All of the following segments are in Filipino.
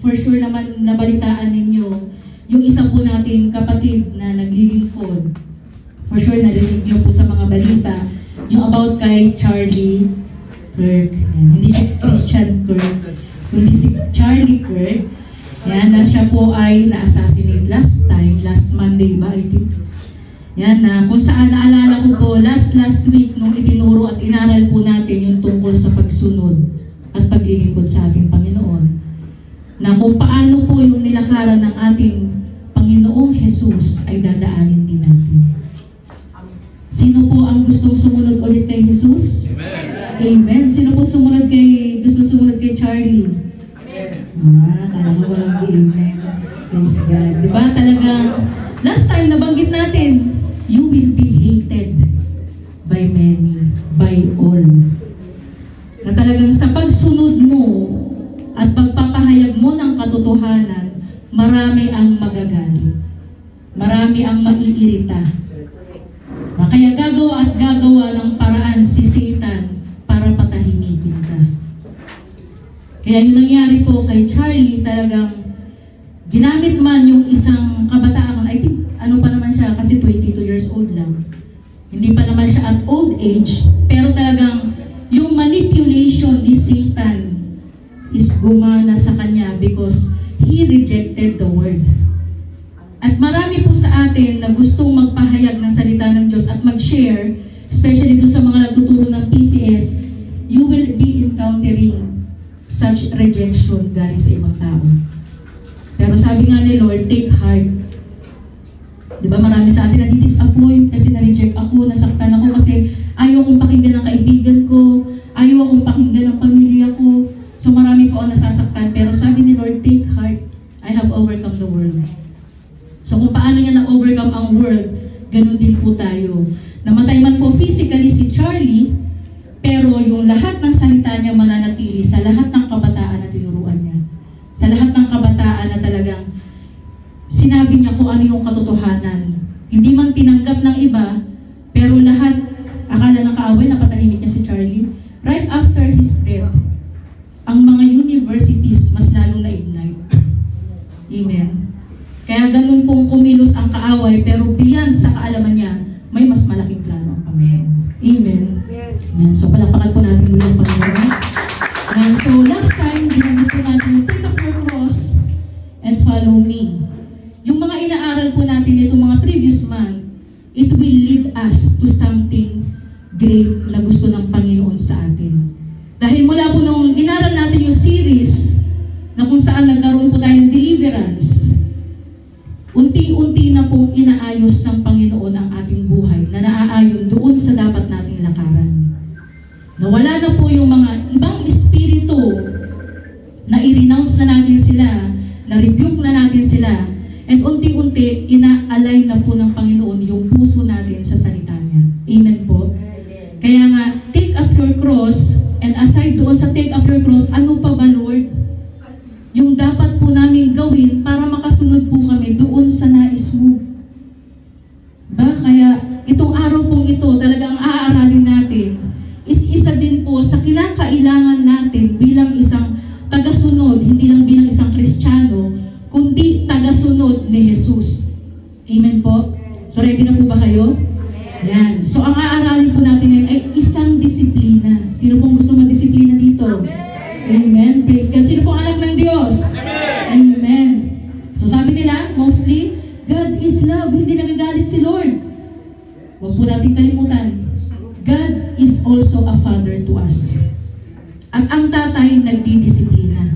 for sure naman nabalitaan ninyo yung isa po nating kapatid na naglilingkod. For sure narinig niyo po sa mga balita yung about kay Charlie Kirk. Yan. Hindi si Christian Kirk, kundi si Charlie Kirk. Yan, na siya po ay na-assassinate last Monday ba, I think. Yan, na kung saan naalala ko po last week nung itinuro at inaral po natin yung tungkol sa pagsunod at paglilingkod sa ating Panginoon. Na kung paano po yung nilakaran ng ating Panginoong Jesus ay dadaanin din natin. Sino po ang gustong sumunod ulit kay Jesus? Amen. Amen. Sino po gustong sumunod kay Charlie? Amen. Talaga walang amen. Praise God. Diba talagang last time nabanggit natin, you will be hated by many, by all. Na talagang sa pagsunod mo at pagpapahayag mo ng katotohanan, marami ang magagalit. Marami ang maiirita. Kaya gagawa ng paraan si Satan para patahimikin ka. Kaya yung nangyari po kay Charlie, talagang ginamit man yung isang kabataan, I think ano pa naman siya, kasi 22 years old lang. Hindi pa naman siya at old age, pero talagang yung manipulation ni Satan is gumana sa kanya because he rejected the word. At marami po sa atin na gustong magpahayag ng salita ng Diyos at mag-share, especially dito sa mga nagtuturo ng PCS, you will be encountering such rejection galing sa ibang tao. Pero sabi nga ni Lord, take heart. Diba marami sa atin na di-disappoint kasi na-reject ako, nasaktan ako kasi ayaw akong pakinggan ng kaibigan ko, ayaw akong pakinggan ng pamilya ko. So marami po ang nasasaktan. Pero sabi ni Lord, take heart. I have overcome the world. So kung paano niya na-overcome ang world, ganun din po tayo. Namatay man po physically si Charlie, pero yung lahat ng salita niya mananatili sa lahat ng kabataan na tinuruan niya. Sa lahat ng kabataan na talagang sinabi niya kung ano yung katotohanan. Hindi man tinanggap ng iba, pero lahat, akala ng kaaway, napatahimik niya si Charlie. Right after his death, ang mga universities mas lalong na-ignite. Amen. Kaya ganun pong kumilos ang kaaway, pero beyond sa kaalaman niya, may mas malaking plano ang Panginoon. Amen. Amen. So palakpakan po natin muli ang Panginoon. So last time, ginamit po natin yung take up your cross and follow me. Yung mga inaaral po natin itong mga previous month, it will lead us to something great na gusto ng Panginoon sa atin. Dahil mula po nung inaral natin yung series na kung saan nagkaroon po tayo ng deliverance, unti-unti na pong inaayos ng Panginoon ang ating buhay na naaayon doon sa dapat nating lakaran. Nawala na po yung mga ibang espiritu na i-renounce na natin sila, na rebuke na natin sila, and unti-unti ina-align na po ng Panginoon yung puso natin sa salita niya. Amen po? Kaya nga, take up your cross, and aside doon sa take up your cross, ano pa ba, Lord? Yung dapat po namin gawin para makasunod po kami doon sa nais mo. Ba? Kaya itong araw pong ito, talagang aaralin natin, is isa din po sa kinakailangan natin bilang isang tagasunod, hindi lang bilang isang Kristiyano, kundi tagasunod ni Jesus. Amen po? So ready na po ba kayo? Yan. So ang aaralin po natin ngayon ay isang disiplina. Sino pong gusto madisiplina dito? Amen. Praise God. Sino pong anak ng Diyos? Amen. Amen. So sabi nila, mostly, God is love. Hindi nagagalit si Lord. Huwag po natin kalimutan. God is also a father to us. At ang tatay nagdidisiplina.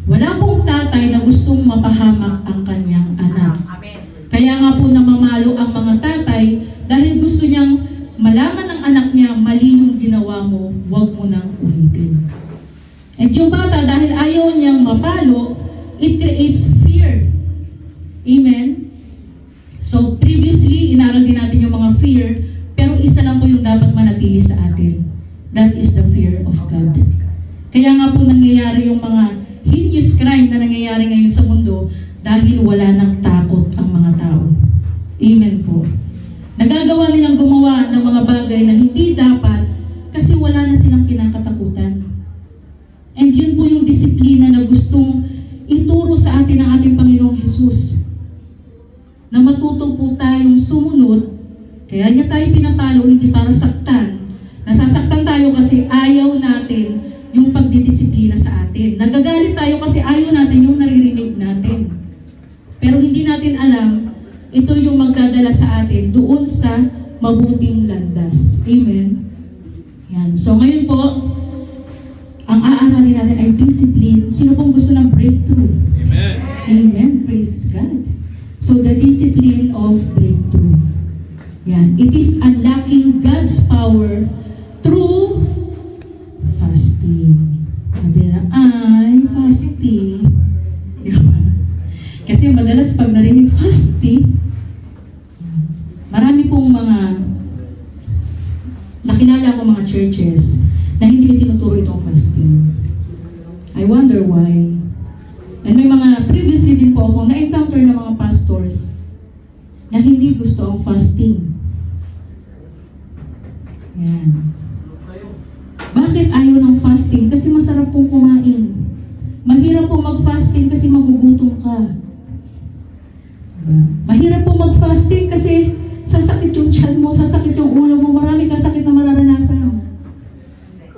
Wala pong tatay na gustong mapahamak ang kanyang anak. Kaya nga po namamalo ang mga tatay dahil gusto niyang malaman ng anak niya, mali yung ginawa mo, huwag mo nang ulitin. At yung bata, dahil ayaw niyang mapalo, it creates fear. Amen? So, previously, inaral din natin yung mga fear, pero isa lang po yung dapat manatili sa atin. That is the fear of God. Kaya nga po nangyayari yung mga heinous crime na nangyayari ngayon sa mundo dahil wala nang takot ang mga tao. Amen po. Nagagawa nilang gumawa ng mga bagay na hindi dapat kasi wala na silang kinakatakutan. And yun po yung disiplina na gustong ituro sa atin ng ating Panginoong Hesus. Na matuto po tayong sumunod, kaya niya tayo pinapalo hindi para saktan. Nasasaktan tayo kasi ayaw natin yung pagdidisiplina sa atin. Nagagalit tayo kasi ayaw natin yung naririnig natin. Pero hindi natin alam, ito yung magdadala sa atin doon sa mabuting landas. Amen? Yan. So ngayon po, ang aaralin natin ay discipline. Sino pong gusto ng breakthrough? Amen. Amen. Praise God. So the discipline of breakthrough. Yan. It is unlocking God's power through fasting. Sabi na, ay, fasting. Diba? Kasi madalas pag narinig fasting, marami pong mga nakilala ko mga churches na hindi tinuturo itong fasting. I wonder why. And may mga previously din po ako na-encounter ng mga pastors na hindi gusto ang fasting. Yan. Bakit ayaw ng fasting? Kasi masarap pong kumain. Mahirap po mag-fasting kasi magugutom ka. Mahirap po mag-fasting kasi sasakit yung tiyan mo, sasakit yung ulo mo, marami kang sakit na mararanasan.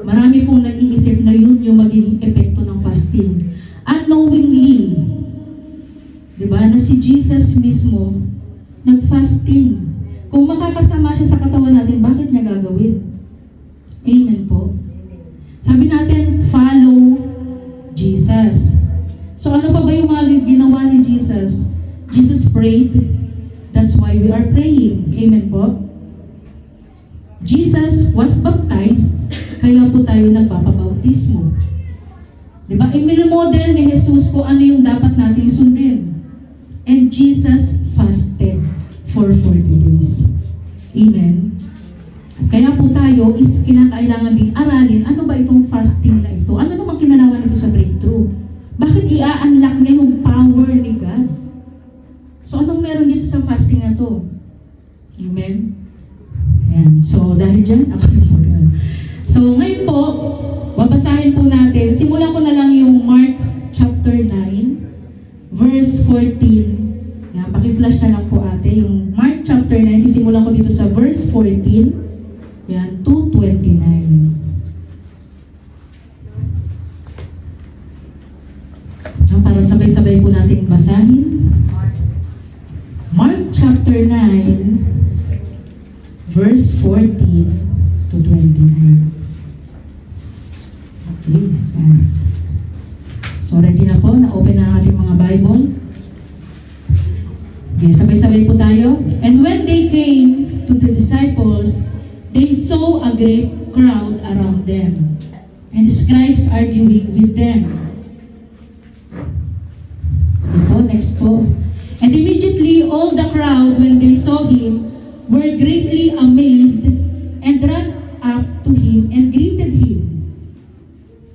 Marami pong nag-iisip na yun yung magiging epekto ng fasting. Unknowingly, di ba, na si Jesus mismo nag-fasting. Kung makakasama siya sa katawan natin, bakit niya gagawin? Amen po. Sabi natin, follow Jesus. So ano pa ba yung mga ginawa ni Jesus? Jesus prayed. That's why we are praying. Amen po. Jesus was baptized, kaya po tayo nagpapabautismo. Diba? I-model ni Jesus kung ano yung dapat nating sundin. And Jesus fasted for 40 days. Amen. Kaya po tayo is kinakailangan ding aralin, ano ba itong fasting na ito? Ano naman kinalaman ito sa breakthrough? Bakit i-unlock niya yung power ni God? So, anong meron dito sa fasting na to? Amen? Ayan. So, dahil dyan, ako mag-aral. So, ngayon po, babasahin po natin. Simulan ko na lang yung Mark chapter 9, verse 14. Ayan, paki-flash na lang po ate. Yung Mark chapter 9, sisimulan ko dito sa verse 14. Ayan, to 29. Para sabay-sabay po natin basahin. Mark chapter 9, verse 14 to 29. Okay, so ready na po, na-open na ang ating mga Bible. Okay, sabay-sabay po tayo. And when they came to the disciples, they saw a great crowd around them, and scribes arguing with them. Sige po, next po. And immediately all the crowd, when they saw him, were greatly amazed and ran up to him and greeted him.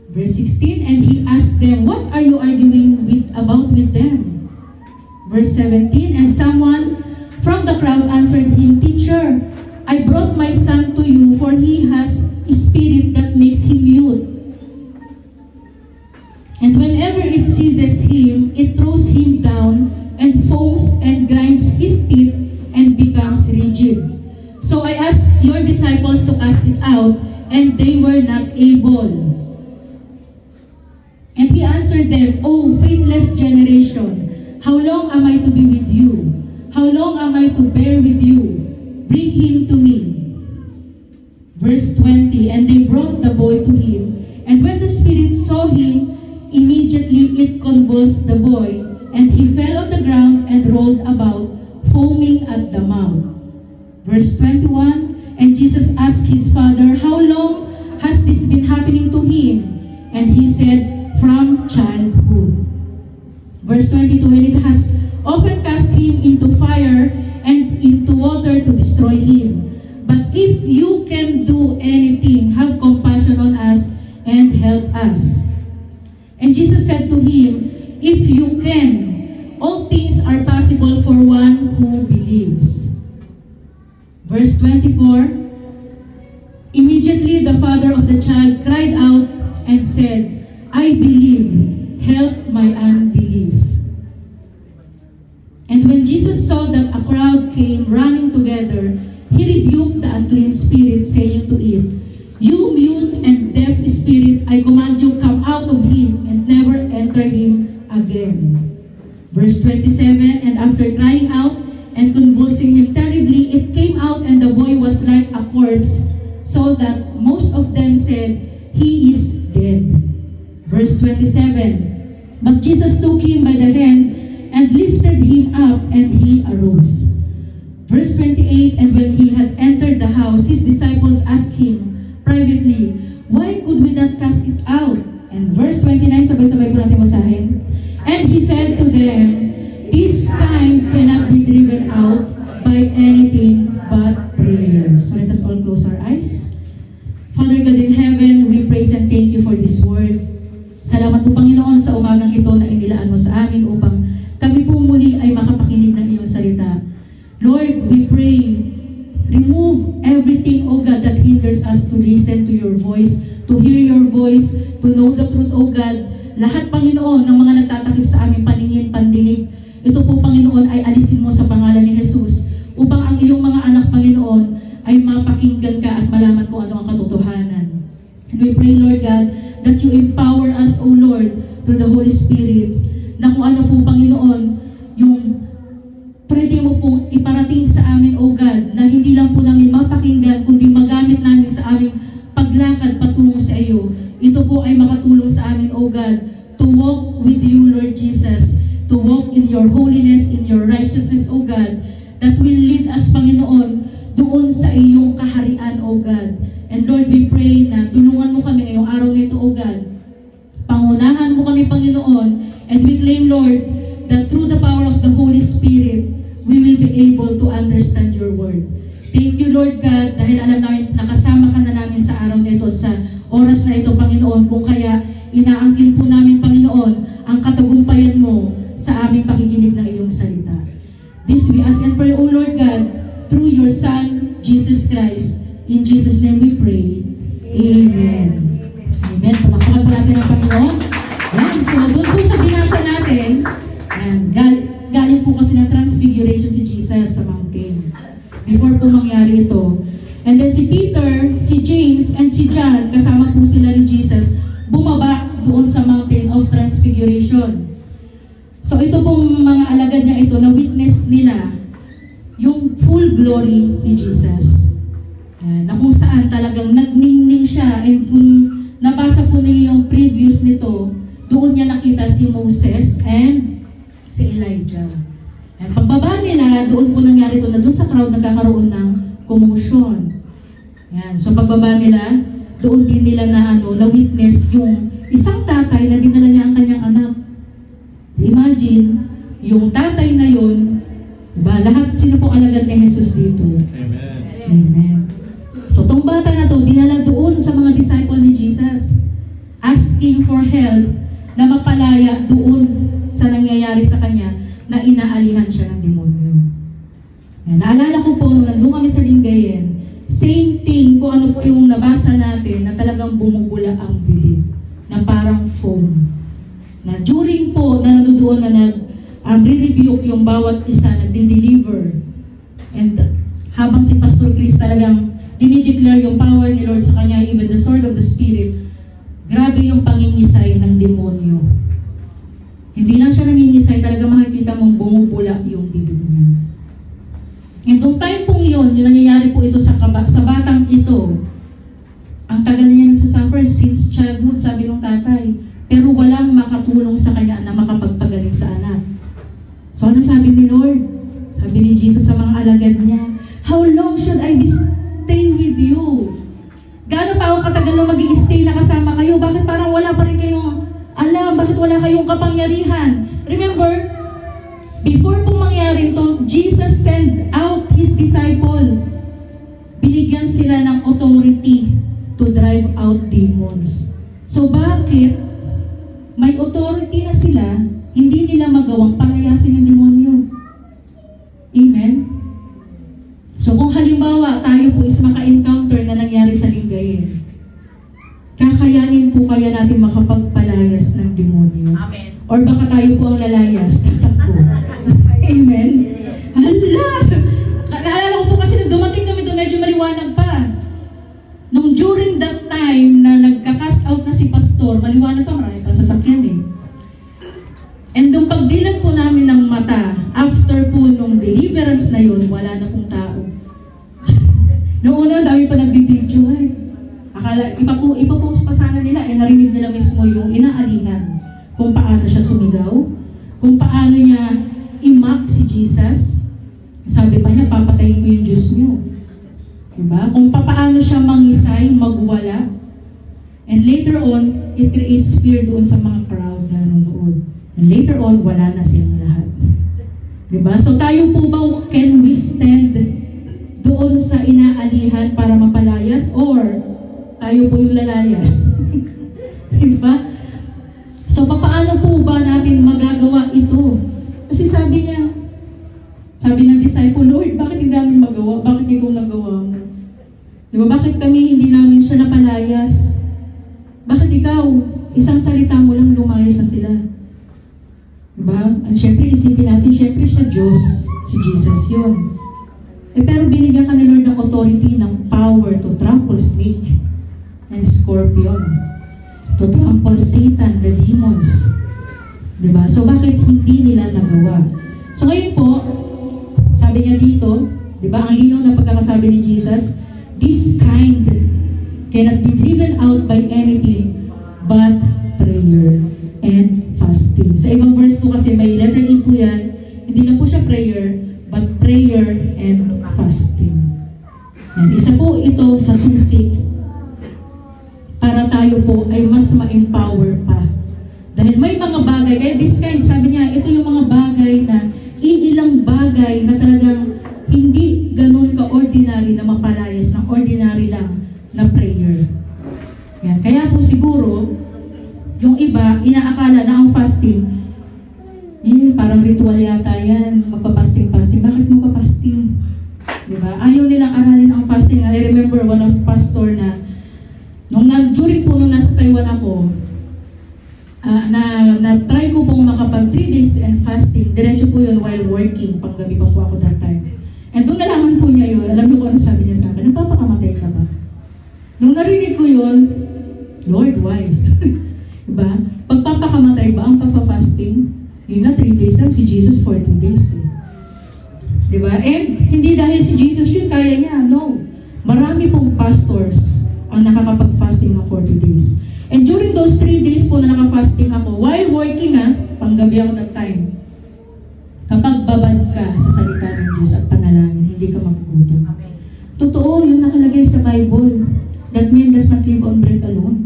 Verse 16, and he asked them, what are you arguing about with them? Verse 17, and someone from the crowd answered him, Teacher, I brought my son to you, for he has a spirit that makes him mute. And whenever it seizes him, it throws him down and foams and grinds his teeth and becomes rigid. So I asked your disciples to cast it out, and they were not able. And he answered them, O faithless generation, how long am I to be with you? How long am I to bear with you? Bring him to me. Verse 20, and they brought the boy to him, and when the spirit saw him, immediately it convulsed the boy, and he fell on the ground and rolled about, foaming at the mouth. Verse 21, and Jesus asked his father, how long has this been happening to him? And he said, from childhood. Verse 22, and it has often cast him into fire and into water to destroy him. But if you can do anything, have compassion on us and help us. And Jesus said to him, if you can, all things are possible for one who believes. Verse 24, immediately the father of the child cried out and said, I believe, help my unbelief. And when Jesus saw that a crowd came running together, he rebuked the unclean spirit, saying to it, You mute and deaf spirit, I command you, come out of him and never enter him again. Verse 27, and after crying out and convulsing him terribly, it came out, and the boy was like a corpse, so that most of them said, He is dead. Verse 27, but Jesus took him by the hand and lifted him up, and he arose. Verse 28, and when he had entered the house, his disciples asked him privately, Why could we not cast it out? And verse 29, sabay-sabay po natin masahin. And he said to them, This kind cannot be driven out by anything but prayer. So let us all close our eyes. Father God in heaven, we praise and thank you for this word. Salamat po Panginoon sa umagang ito na inilaan mo sa amin upang kami po muli ay makapakinig ng iyong salita. Lord, we pray, remove everything, O God, that hinders us to listen to your voice, to hear your voice, to know the truth, O God. Lahat, Panginoon, ng mga nagtatakip sa aming paningin, pandinig, ito po, Panginoon, ay alisin mo sa pangalan ni Jesus upang ang iyong mga anak, Panginoon, ay mapakinggan ka at malaman kung ano ang katotohanan. And we pray, Lord God, that you empower us, O Lord, through the Holy Spirit, na kung ano po, Panginoon, yung pwede mo pong iparating sa amin, O God, na hindi lang po namin mapakinggan, kundi magamit namin sa aming paglakad patungo sa iyo. Ito po ay makatulong sa amin, O God, to walk with you, Lord Jesus, to walk in your holiness, in your righteousness, O God, that will lead us, Panginoon, doon sa iyong kaharian, O God. And Lord, we pray na tulungan mo kami ngayong araw nito, O God. Pangunahan mo kami, Panginoon, and we claim, Lord, that through the power of the Holy Spirit, we will be able to understand your word. Thank you, Lord God, dahil alam namin, nakasama ka na namin sa araw na ito, sa oras na ito, Panginoon, kung kaya inaangkin po namin, Panginoon, ang katagumpayan mo sa aming pakikinig ng iyong salita. This we ask and pray, O Lord God, through your Son, Jesus Christ. In Jesus' name we pray. Amen. Amen. Palakpakan po natin ang Panginoon. Yan. So, doon po sa binasa natin, galing po kasi ng transfiguration si Jesus sa mountain. Before po mangyari ito. And then si Peter, si James, and si John, kasama po sila ni Jesus, bumaba doon sa mountain of transfiguration. So ito pong mga alagad niya ito, na witness nila yung full glory ni Jesus. Na kung saan talagang nagningning siya. And kung nabasa po niyo yung previous nito, doon niya nakita si Moses and si Elijah. At pagbaba nila, doon po nangyari ito na doon sa crowd nagkakaroon ng commotion. Yan. So pagbaba nila, doon din nila na witness yung isang tatay na dinala niya ang kanyang anak. Imagine, yung tatay na yun, diba, lahat sino pong alagad ni Jesus dito. Amen. Amen. So itong bata na to, dinala doon sa mga disciple ni Jesus, asking for help na mapalaya doon sa nangyayari sa kanya, na inaalihan siya ng demonyo. Yan. Naalala ko po, nung nandun kami sa Lingayen, same thing kung ano po yung nabasa natin, na talagang bumubula ang bibig, na parang foam. Na during po, na doon na nag-rebuke yung bawat isa, nag-deliver. And habang si Pastor Chris talagang dinideclare yung power ni Lord sa kanya, even the sword of the Spirit, grabe yung pangingisay ng demonyo. Hindi lang siya nangingisay, talaga makikita mong bumubula yung bibig niya. And noong time pong yun, yung nangyayari po ito sa batang ito, ang tagal niya nagsasuffer since childhood, sabi ng tatay. Pero walang makatulong sa kanya na makapagpagaling sa anak. So ano sabi ni Lord? Sabi ni Jesus sa mga alagad niya, How long should I stay with you? Gaano pa ako katagal na mag-i-stay na kasama kayo? Bakit parang wala pa rin kayong alam? Bakit wala kayong kapangyarihan? Remember, before pong mangyari ito, Jesus sent out His disciple. Binigyan sila ng authority to drive out demons. So bakit may authority na sila, hindi nila magawang palayasin yung demonyo? Amen? So kung halimbawa tayo po is maka-encounter na nangyari sa Lingayen, kakayanin po kaya natin makapagpalaya Or baka tayo po ang lalayas, tatakbo. Amen? Hala! Naalala ko po kasi nung dumating kami doon, medyo maliwanag pa. Nung during that time na nagka-cast out na si pastor, maliwanag pa, marami pa sasakyan eh. And nung pagdilat po namin ng mata, after po nung deliverance na yun, wala na pong tao. Noong una, dami pa nagbibidyo. Akala, ipapost pa sana nila, narinig nila mismo yung inaalihan. Kung paano siya sumigaw, kung paano niya i-mock si Jesus. Sabi pa niya, papatayin ko yung Diyos niyo. Diba? Kung paano siya mangisay, magwala. And later on, it creates fear doon sa mga crowd na nanonood. And later on, wala na silang lahat. Diba? So tayo po ba, can we stand doon sa inaalihan para mapalayas? Or tayo po yung lalayas? Diba? So paano po ba natin magagawa ito? Kasi sabi ng disciple, Lord, bakit hindi namin magawa? Bakit ikaw nagawa mo? Diba? Bakit kami hindi namin siya napalayas? Bakit ikaw, isang salita mo lang lumayas na sila? Diba? At syempre, isipin natin, syempre siya Diyos, si Jesus yun. Pero binigyan ka ni Lord ng authority, ng power to trample snake and scorpion, to trample Satan, the demons. Diba? So bakit hindi nila nagawa? So ngayon po, sabi niya dito, diba, ang linaw na pagkakasabi ni Jesus, this kind cannot be driven out by anything but prayer and fasting. Sa ibang verse po kasi may letter E po yan, hindi na po siya prayer, but prayer and fasting. And isa po ito sa susi para tayo po ay mas ma-empower pa. Dahil may mga bagay, kaya this kind, sabi niya, ito yung mga bagay na, iilang bagay na talagang hindi ganun ka-ordinary na mapalayas, ng ordinary lang na prayer. Yan. Kaya po siguro, yung iba, inaakala na ang fasting, parang ritual yata yan, magpa-fasting-fasting. Bakit mo pa-fasting? Diba? Ayaw nilang aralin ang fasting. I remember one of pastor na, during po nung nasa Taiwan ako, na-try ko pong makapag 3 days and fasting. Diretso po yun while working. Panggabi pa po ako that time. And doon nalaman po niya yun. Alam niyo kung ano sabi niya sa akin, nagpapakamatay ka ba? Nung narinig ko yun, Lord, why? Diba? Pagpapakamatay ba ang pagpa-fasting? Yun na, 3 days lang. Si Jesus 40 days. Diba? And hindi dahil si Jesus yun, kaya niya. No. Marami pong pastors ang nakakapag-fasting ng 40 days. And during those 3 days po na nakafasting ako, while working panggabi ako that time, kapag babad ka sa salita ng Diyos at panalangin, hindi ka magugutom. Totoo, yung nakalagay sa Bible, that man does not live on bread alone.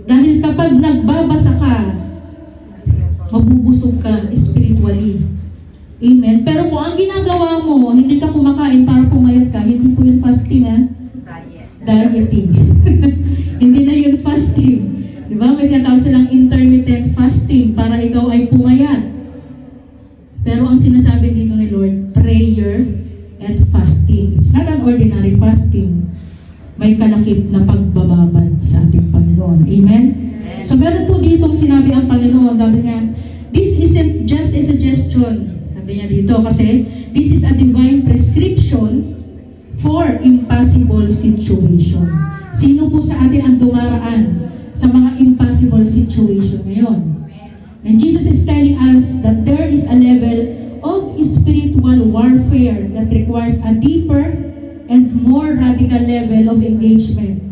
Dahil kapag nagbabasa ka, mabubusog ka spiritually. Amen? Pero kung ang ginagawa mo, hindi ka kumakain para pumayat ka, hindi po yung fasting dieting. Hindi na yun fasting. Diba? May tinatawag silang intermittent fasting para ikaw ay pumayat. Pero ang sinasabi dito ni Lord, prayer and fasting. It's not an ordinary fasting. May kalakip na pagbababad sa ating Panginoon. Amen? So meron po ditong sinabi ang Panginoon, sabi niya, this isn't just a suggestion. Sabi niya dito kasi, this is a divine prescription for impossible situation. Sino po sa atin ang dumaraan sa mga impossible situation ngayon? And Jesus is telling us that there is a level of spiritual warfare that requires a deeper and more radical level of engagement.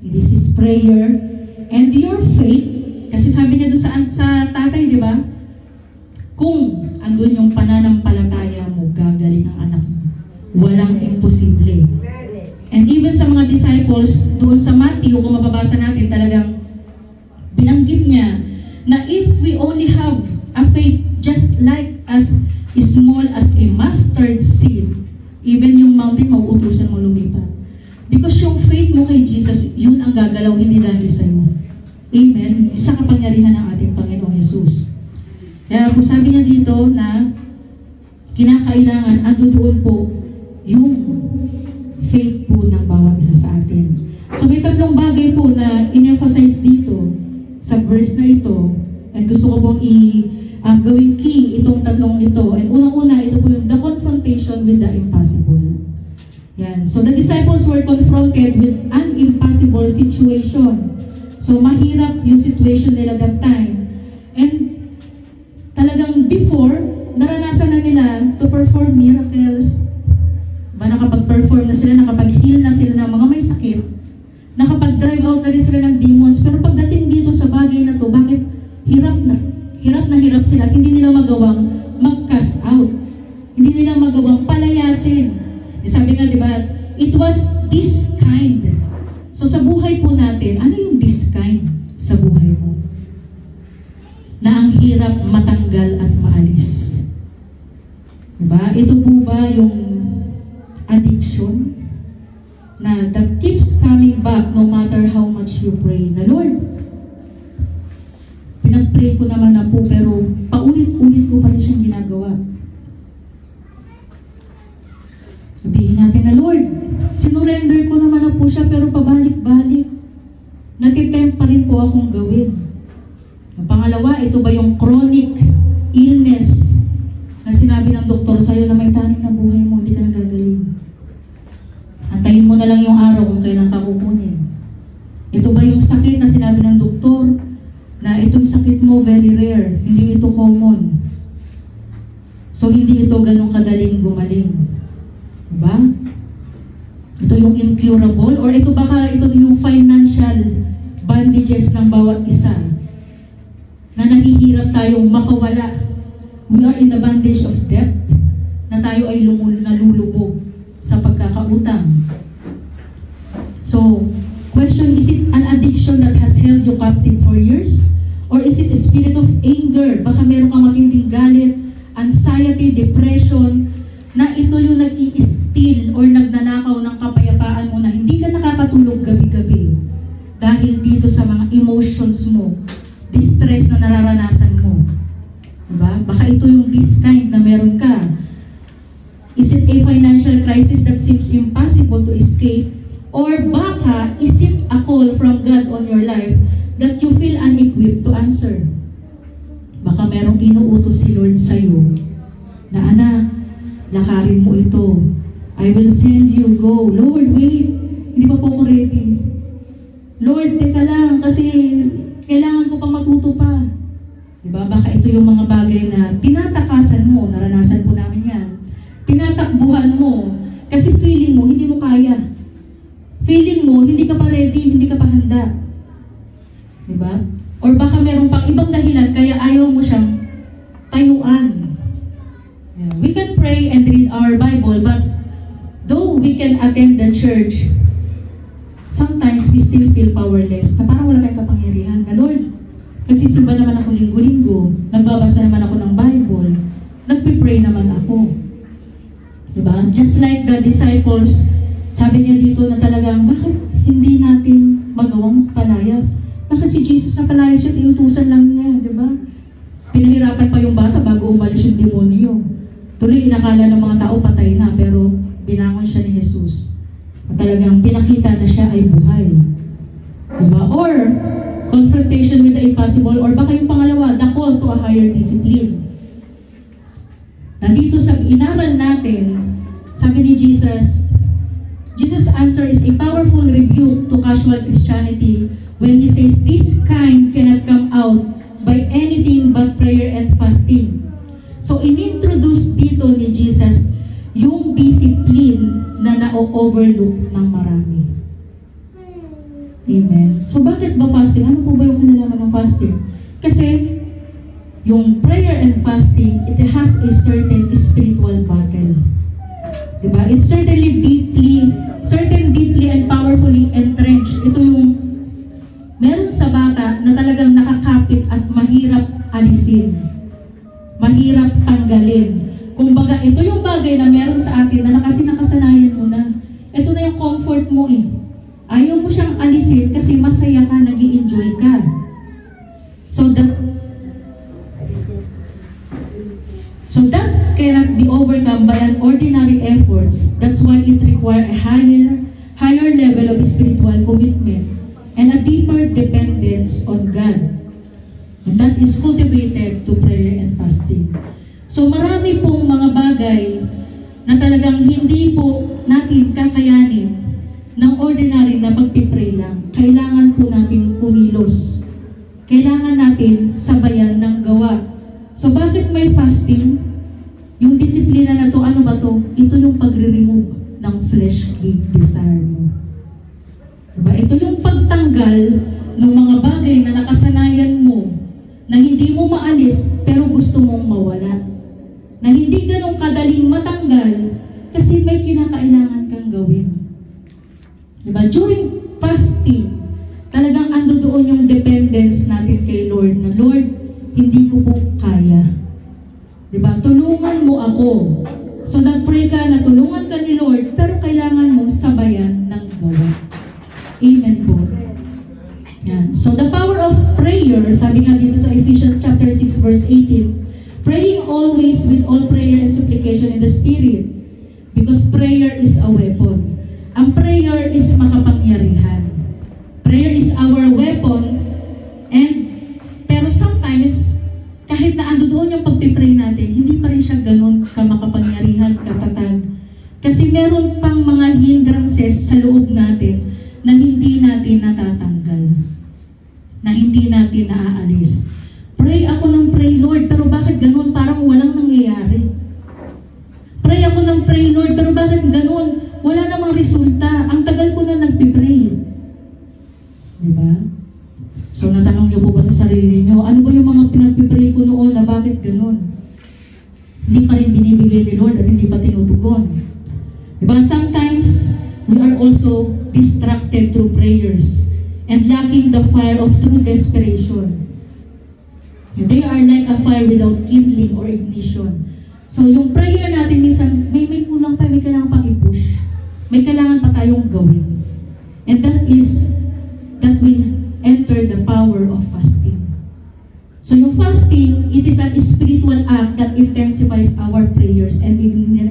This is prayer and your faith. Kasi sabi niya doon sa tatay, di ba? Kung andun yung pananampalataya mo, gagaling ang anak mo. Walang imposible. And even sa mga disciples, doon sa Matthew, kung mababasa natin, talagang binanggit niya na if we only have a faith just like as small as a mustard seed, even yung mountain, mauutusan mo lumipat. Because yung faith mo kay Jesus, yun ang gagalaw, hindi dahil sa iyo. Amen? Sa kapangyarihan ng ating Panginoong Jesus. Kaya po sabi niya dito na kinakailangan, doon po yung faith po ng bawat isa sa atin. So may tatlong bagay po na in-emphasize dito sa verse na ito. And gusto ko pong gawing key itong tatlong ito. And unang-una, ito po yung the confrontation with the impossible. Yan. So the disciples were confronted with an impossible situation. So mahirap yung situation nila that time. And talagang before, naranasan na nila to perform miracles. Nakapag-perform na sila, nakapag-heal na sila ng mga may sakit, nakapag-drive out na rin sila ng demons. Pero pagdating dito sa bagay na to, bakit hirap na sila at hindi nila magawang mag-cast out. Hindi nila magawang palayasin. Sabi nga, di ba, it was this kind. So sa buhay po natin, ano yung this kind sa buhay mo? Na ang hirap matanggal at maalis. Diba? Ito po ba yung addiction na that keeps coming back no matter how much you pray? Na Lord, pinag-pray ko naman na po pero paulit-ulit ko pa rin siyang ginagawa. Sabihin natin na Lord, sinurrender ko naman na po siya pero pabalik-balik. Natitempt pa rin po akong gawin. Ang pangalawa, ito ba yung chronic illness na sinabi ng doktor sa'yo na may taning na buhay mo, hindi ka nagagaling. Antayin mo na lang yung araw kung kailan ka kukunin. Ito ba yung sakit na sinabi ng doktor na itong sakit mo very rare, hindi ito common. So hindi ito ganun kadaling gumaling. Diba? Ito yung incurable or ito baka ito yung financial bandages ng bawat isa na nahihirap tayong makawala. We are in the bondage of debt na tayo ay nalulubog sa pagkakautang. So, question, is it an addiction that has held you captive for years? Or is it a spirit of anger? Baka meron kang matinding galit, anxiety, depression, na ito yung nag-i-steal or nagnanakaw ng kapayapaan mo na hindi ka nakakatulog gabi-gabi dahil dito sa mga emotions mo, distress na nararanasan mo. Diba? Baka ito yung this kind na meron ka. Is it a financial crisis that seems impossible to escape? Or baka, is it a call from God on your life that you feel unequipped to answer? Baka merong inuutos si Lord sa'yo na anak, lakarin mo ito. I will send you, go. Lord, wait. Hindi pa po ako ready. Lord, teka lang, kasi kailangan ko pang matuto pa. Diba? Baka ito yung mga bagay na tinatakasan mo, naranasan po namin yan. Tinatakbuhan mo, kasi feeling mo, hindi mo kaya. Feeling mo, hindi ka pa ready, hindi ka pa handa. Diba? Or baka meron pang ibang dahilan, kaya ayaw mo siyang tayuan. We can pray and read our Bible, but though we can attend the church, sometimes we still feel powerless. Na parang wala tayong kapangyarihan. Na Lord, nagsisimba naman ako linggo-linggo, nagbabasa naman ako ng Bible, nagpipray naman ako. Diba? Just like the disciples, sabi niya dito na talagang, bakit hindi natin magawang magpalayas? Bakit si Jesus na palayas siya, inutusan lang niya, diba? Pinahirapan pa yung bata bago umalis yung demonyo. Tuloy, inakala ng mga tao patay na, pero binangon siya ni Jesus. At talagang pinakita na siya ay buhay. Diba? Or, confrontation with the impossible, or baka yung pangalawa, the call to a higher discipline. Nandito sa inaral natin, sabi ni Jesus' answer is a powerful rebuke to casual Christianity when He says, this kind cannot come out by anything but prayer and fasting. So, inintroduce dito ni Jesus yung discipline na na-overlook ng marami. Amen. So, bakit ba fasting? Ano po ba yung kinalaman ng fasting? Kasi, yung prayer and fasting, it has a certain spiritual battle. Diba? It's certainly deeply and powerfully entrenched. Ito yung meron sa bata na talagang nakakapit at mahirap alisin. Mahirap tanggalin. Kumbaga, ito yung bagay na meron sa atin na kasi nakasanayan mo na. Ito na yung comfort mo eh. Ayaw mo siyang alisin kasi masaya ka, nag-i-enjoy ka. So that cannot be overcome by an ordinary efforts. That's why it requires a higher level of spiritual commitment and a deeper dependence on God. And that is cultivated to prayer and fasting. So marami pong mga bagay na talagang hindi po natin kakayanin ng ordinary na pagpipray lang. Kailangan po natin kumilos. Kailangan natin sabayan ng gawa. So bakit may fasting? Yung disiplina na to, ano ba to? Ito yung pagre-remove ng fleshly desire mo. Diba? Ito yung pagtanggal ng mga bagay na nakasanayan mo na hindi mo maalis pero gusto mong mawala. Na hindi ganun kadaling matanggal kasi may kinakailangan kang gawin. Diba? During fasting, talagang ando doon yung dependence natin kay Lord na, Lord, hindi ko po kaya. Diba? Tulungan mo ako. So nag-pray ka na tulungan ka ni Lord, pero kailangan mong sabayan ng gawa. Amen po. Yan. So the power of prayer, sabi nga dito sa Ephesians chapter 6 verse 18, praying always with all prayer and supplication in the Spirit, because prayer is a weapon. Ang prayer is makapangyarihan. Prayer is our weapon, and pero sometimes, kahit na ando doon yung pagpipray natin, hindi pa rin siya ganun kamakapangyarihan, katatag. Kasi meron pang mga hindrances sa loob natin na hindi natin natatanggal, na hindi natin naaalis. Pray ako ng pray, Lord, pero bakit ganun? Parang walang nangyayari. Pray ako ng pray, Lord, pero bakit ganun? Wala namang resulta. Ang tagal ko na nagpipray. Diba? So natanong niyo po ba sa sarili niyo, ano ba yung mga pinagpipray ko noon na bakit ganun? Hindi pa rin binibigay ni Lord at hindi pa tinutugon. Diba? Sometimes, we are also distracted through prayers and lacking the fire of true desperation. And they are like a fire without kindling or ignition. So yung prayer natin minsan, may kulang pa, may kailangan pang i-push. May kailangan pa tayong gawin. And that is, that will enter the power of fasting. So yung fasting, it is an spiritual act that intensifies our prayers and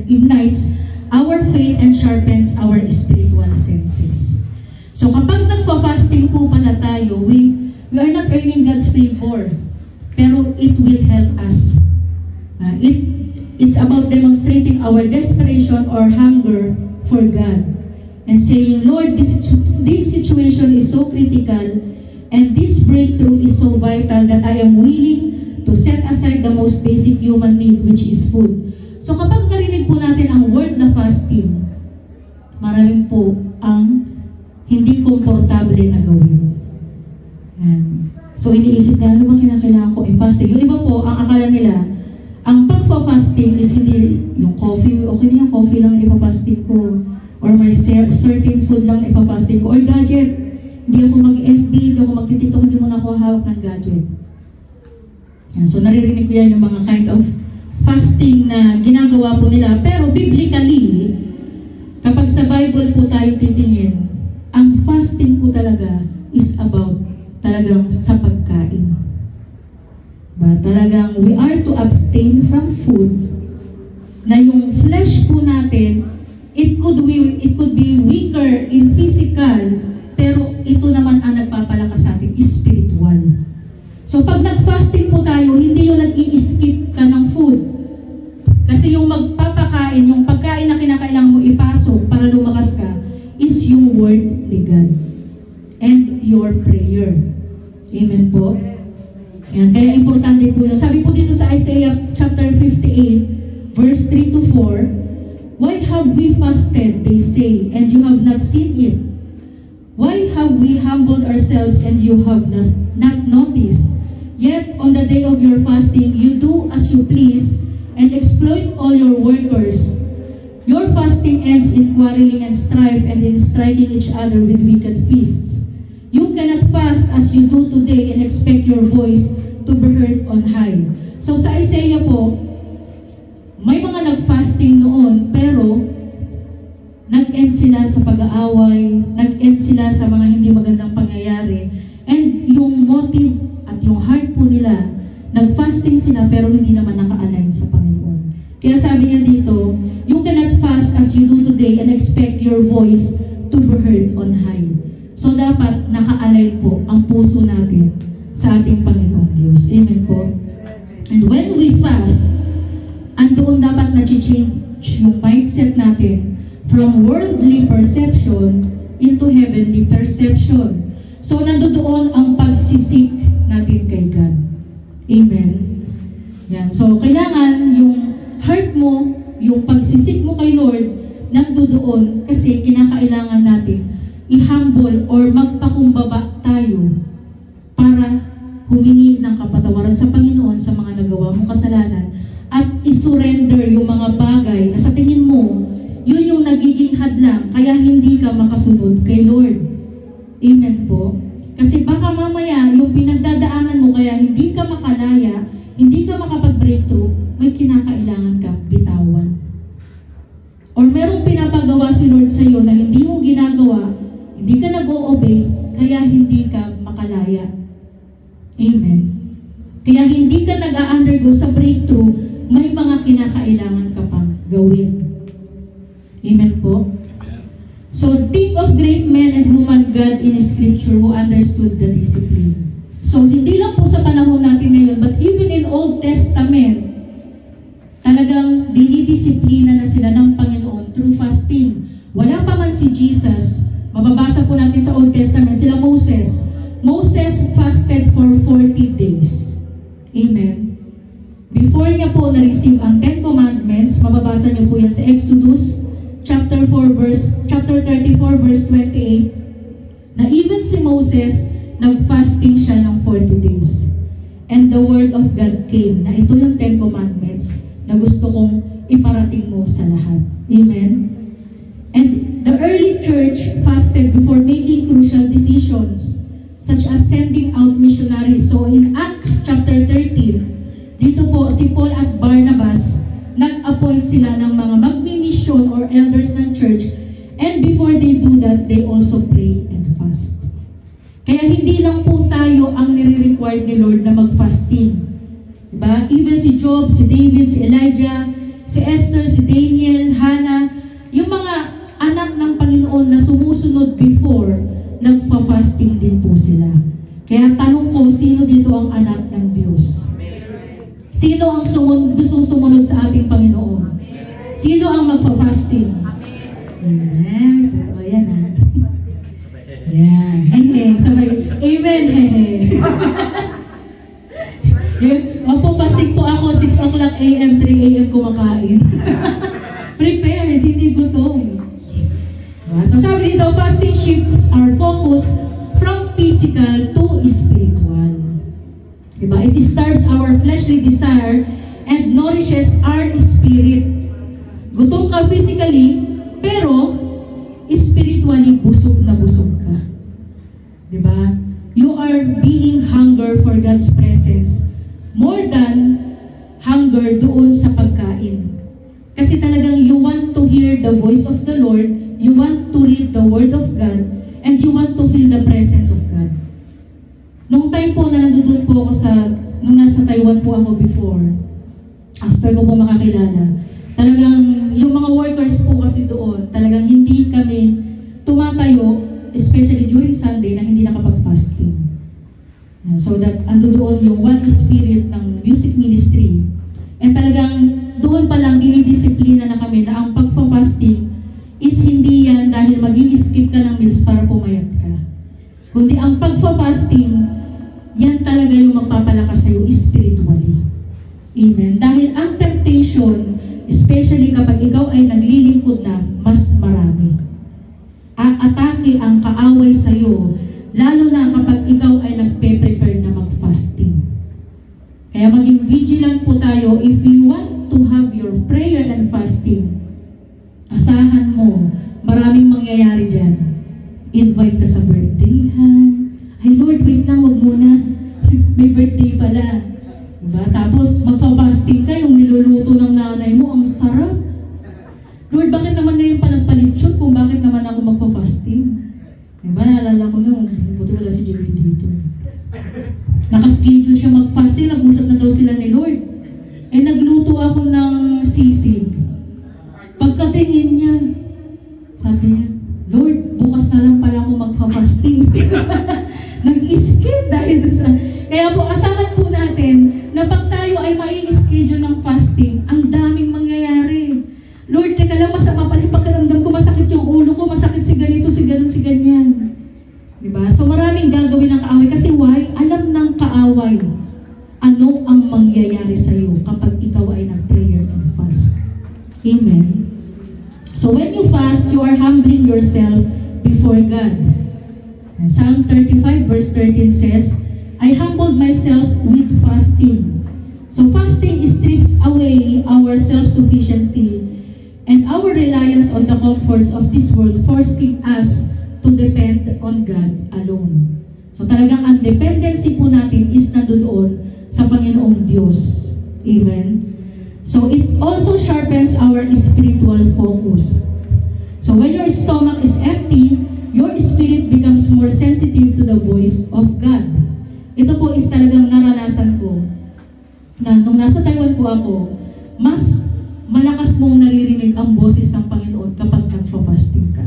ignites our faith and sharpens our spiritual senses. So kapag nagpa-fasting po pala tayo, we are not earning God's favor, pero it will help us. It's about demonstrating our desperation or hunger for God and saying, Lord, this situation is so critical and this breakthrough is so vital that I am willing to set aside the most basic human need, which is food. So kapag narinig po natin ang word na fasting, maraming po ang hindi komportable na gawin. Yan. So iniisip na, ano ba kinakailangan ko i-fasting? Yung iba po, ang akala nila, ang pagpa-fasting is hindi yung coffee, okay na yung coffee lang ipapasting ko, or may certain food lang ipapasting ko, or gadget. Hindi ako mag-FB, hindi ako magtitiktok, hindi mo na ako hawak ng gadget. Yan. So naririnig ko yan yung mga kind of fasting na ginagawa po nila. Pero biblically, kapag sa Bible po tayo titingin, ang fasting po talaga is about talagang sa pagkain. Talagang we are to abstain from food na yung flesh po natin, it could be weaker in physical, pero ito naman ang nagpapalakas sa atin, spiritual. So pag nag-fasting po tayo, hindi yung nag-i-skip ka ng food. Kasi yung magpapakain, yung pagkain na kinakailangan mo ipasok para lumakas ka, is yung word ni God and your prayer. Amen po? Yan, kaya importante po yun. Sabi po dito sa Isaiah chapter 58, verse 3 to 4, why have we fasted, they say, and you have not seen it? Why have we humbled ourselves and you have not noticed? Yet on the day of your fasting, you do as you please and exploit all your workers. Your fasting ends in quarreling and strife and in striking each other with wicked fists. You cannot fast as you do today and expect your voice to be heard on high. So sa Isaiah po, may mga nag-fasting noon, pero nag-end sila sa pag-aaway, nag-end sila sa mga hindi magandang pangyayari, and yung motive at yung heart po nila, nag-fasting sila pero hindi naman naka-align sa Panginoon. Kaya sabi niya dito, you cannot fast as you do today and expect your voice to be heard on high. So dapat naka-align po ang puso natin sa ating Panginoon Diyos. Amen po. And when we fast, andoon dapat na-change yung mindset natin from worldly perception into heavenly perception. So, nandoon ang pagsisik natin kay God. Amen. Yan. So, kailangan yung heart mo, yung pagsisik mo kay Lord, nandoon kasi kinakailangan natin i-humble or magpakumbaba tayo para humingi ng kapatawaran sa Panginoon sa mga nagawa mong kasalanan at isurrender yung mga bagay na sa tingin mo, yun yung nagiging hadlang kaya hindi ka makasunod kay Lord. Amen po. Kasi baka mamaya yung pinagdadaanan mo kaya hindi ka makalaya, hindi ka makapag-breakthrough, may kinakailangan ka bitawan. Or merong pinapagawa si Lord sa iyo na hindi mo ginagawa, hindi ka nag-o-obey, kaya hindi ka makalaya. Amen. Kaya hindi ka nag-a-undergo sa breakthrough, may mga kinakailangan ka pang gawin. Amen po? So, think of great men and women God in Scripture who understood the discipline. So, hindi lang po sa panahon natin ngayon, but even in Old Testament, talagang dinidisiplina na sila ng Panginoon through fasting. Wala pa man si Jesus, mababasa po natin sa Old Testament, sila Moses. Moses fasted for 40 days. Amen. Before niya po na-receive ang 10 Commandments, mababasa niyo po yan sa Exodus chapter 34 verse 28, na even si Moses, nag-fasting siya ng 40 days. And the word of God came, na ito yung 10 Commandments na gusto kong iparating mo sa lahat. Amen? And the early church fasted before making crucial decisions, such as sending out missionaries. So in Acts chapter 13, dito po si Paul at Barnabas, nag-appoint sila ng mga magmi-mission or elders ng church, and before they do that, they also pray and fast. Kaya hindi lang po tayo ang nire-required ni Lord na mag-fasting. Diba? Even si Job, si David, si Elijah, si Esther, si Daniel, Hannah, yung mga anak ng Panginoon na sumusunod before, nagpa-fasting din po sila. Kaya tanong ko, sino dito ang anak ng Diyos? Sino ang gustong sumunod sa ating Panginoon? Sino ang magpa-fasting? Amen. O yan ha. Yan. Hey, sabay. Amen. Opo, fasting po ako. 6 o'clock a.m., 3 a.m. kumakain. Prepare, hindi gutom. So sabi dito, fasting shifts our focus from physical to spiritual. Diba? It starves our fleshly desire and nourishes our spirit. Gutom ka physically, pero spiritually busog na busog ka. Diba? You are being hunger for God's presence more than hunger doon sa pagkain. Kasi talagang you want to hear the voice of the Lord, you want to read the Word of God, and you want to feel the presence of God. Nung time po na nandun po ako nung nasa Taiwan po ako before, after ko po makakilala, talagang yung mga workers po kasi doon, talagang hindi kami tumatayo, especially during Sunday, na hindi nakapag-fasting. So that ando doon yung one spirit ng music ministry. And talagang doon pa lang dinidisiplina na kami na ang pagpa-fasting is hindi yan dahil mag-i-skip ka ng meals para pumayat ka. Kundi ang pagpa-fasting, yan talaga yung magpapalakas sa'yo spiritually. Amen. Dahil ang temptation, especially kapag ikaw ay naglilingkod na, mas marami. Atake ang kaaway sa'yo, lalo na kapag ikaw ay nagpe-prepare na mag-fasting. Kaya maging vigilant po tayo. If you want to have your prayer and fasting, asahan mo, maraming mangyayari dyan. Invite ka sa birthdayhan. Ay Lord, wait lang, wag muna. May birthday pala. Diba? Tapos magpa-fasting ka, yung niluluto ng nanay mo, ang sarap. Lord, bakit naman ngayon pa nagpalitsyon kung bakit naman ako magpa-fasting? Diba? Naalala ko nung, buti wala si Jerry dito. Nakaschedule siya mag-fasting, nag-usap na daw sila ni Lord. Eh nagluto ako ng sisig. Pagkatingin niya, sabi niya, Lord, bukas na lang pala ako magpa-fasting. Nag-skip dahil sa... Kaya po, asahan po natin mangyayari sa iyo kapag ikaw ay nag-prayer and fast. Amen. So when you fast, you are humbling yourself before God. Psalm 35 verse 13 says, I humbled myself with fasting. So fasting strips away our self-sufficiency and our reliance on the comforts of this world, forcing us to depend on God alone. So talagang ang dependency po natin is nandoon sa Panginoong Diyos. Amen. So it also sharpens our spiritual focus. So when your stomach is empty, your spirit becomes more sensitive to the voice of God. Ito po is talagang naranasan ko na nung nasa Taiwan po ako, mas malakas mong naririnig ang boses ng Panginoon kapag nagpa-fasting ka.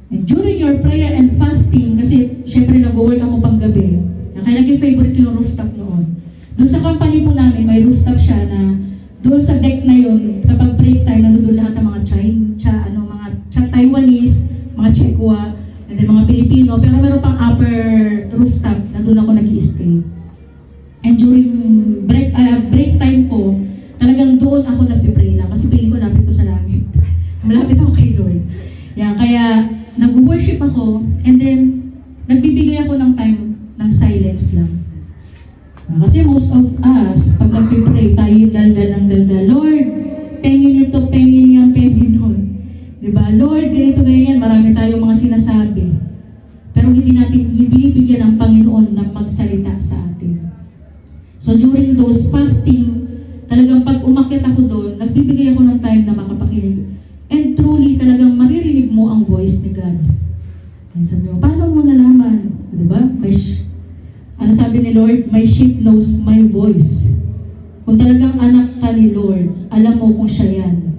And during your prayer and fasting, kasi syempre nag-work ako pang gabi, kaya naging favorite ko yung rooftop noon. Doon sa company po namin, may rooftop siya na doon sa deck na yun, kapag break time, nandun lahat ng mga mga Taiwanese, mga Chekwa, and then mga Pilipino, pero meron pang upper rooftop na doon ako nag-i-stay. And during break time ko, talagang doon ako nagpipray lang kasi piling ko lapit ko sa langit. Malapit ako kay Lord. Yan, kaya nag-worship ako and then nagbibigay ako ng time ng silence lang. Kasi most of us, pag nagpipray, tayo yung daldal ng daldal. Lord, pengin ito, pengin yan, pengin nun. Diba? Lord, ganito ganyan, marami tayong mga sinasabi. Pero hindi natin ibibigyan ng Panginoon na magsalita sa atin. So during those fasting, talagang pag umakyat ako doon, nagbibigay ako ng time na makapakinig. And truly, talagang maririnig mo ang voice ni God. And sabi mo, paano mo nalaman? Diba? Ano sabi ni Lord? My sheep knows my voice. Kung talagang anak ka ni Lord, alam mo kung siya yan.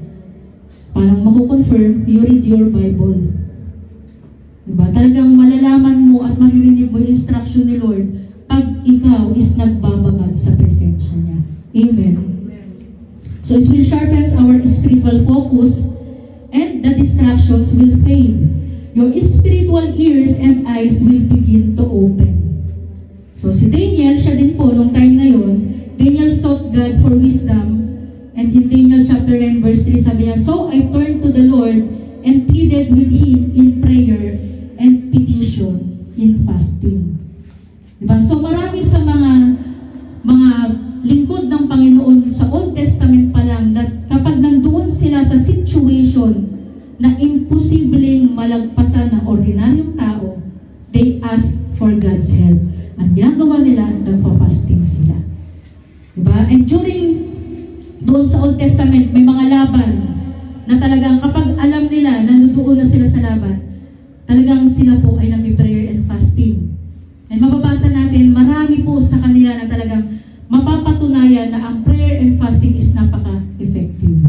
Parang makukonfirm, you read your Bible. Diba? Talagang malalaman mo at maririnig mo yung instruction ni Lord pag ikaw is nagbababad sa presensya niya. Amen. So it will sharpen our spiritual focus and the distractions will fade. Your spiritual ears and eyes will begin to open. So si Daniel, siya din po, nung time na yon, Daniel sought God for wisdom. And in Daniel chapter 9 verse 3, sabi niya, so I turned to the Lord and pleaded with Him in prayer and petition in fasting. Diba? So marami sa mga lingkod ng Panginoon sa Old Testament pa lang that kapag nandoon sila sa situation na imposibleng malagpasan ng ordinaryong tao, they ask for God's help. Ang ginagawa nila, nagpa-fasting sila. Diba? And during doon sa Old Testament, may mga laban na talagang kapag alam nila na nandoon na sila sa laban, talagang sila po ay nag-prayer and fasting. And mababasa natin, marami po sa kanila na talagang mapapatunayan na ang prayer and fasting is napaka-effective.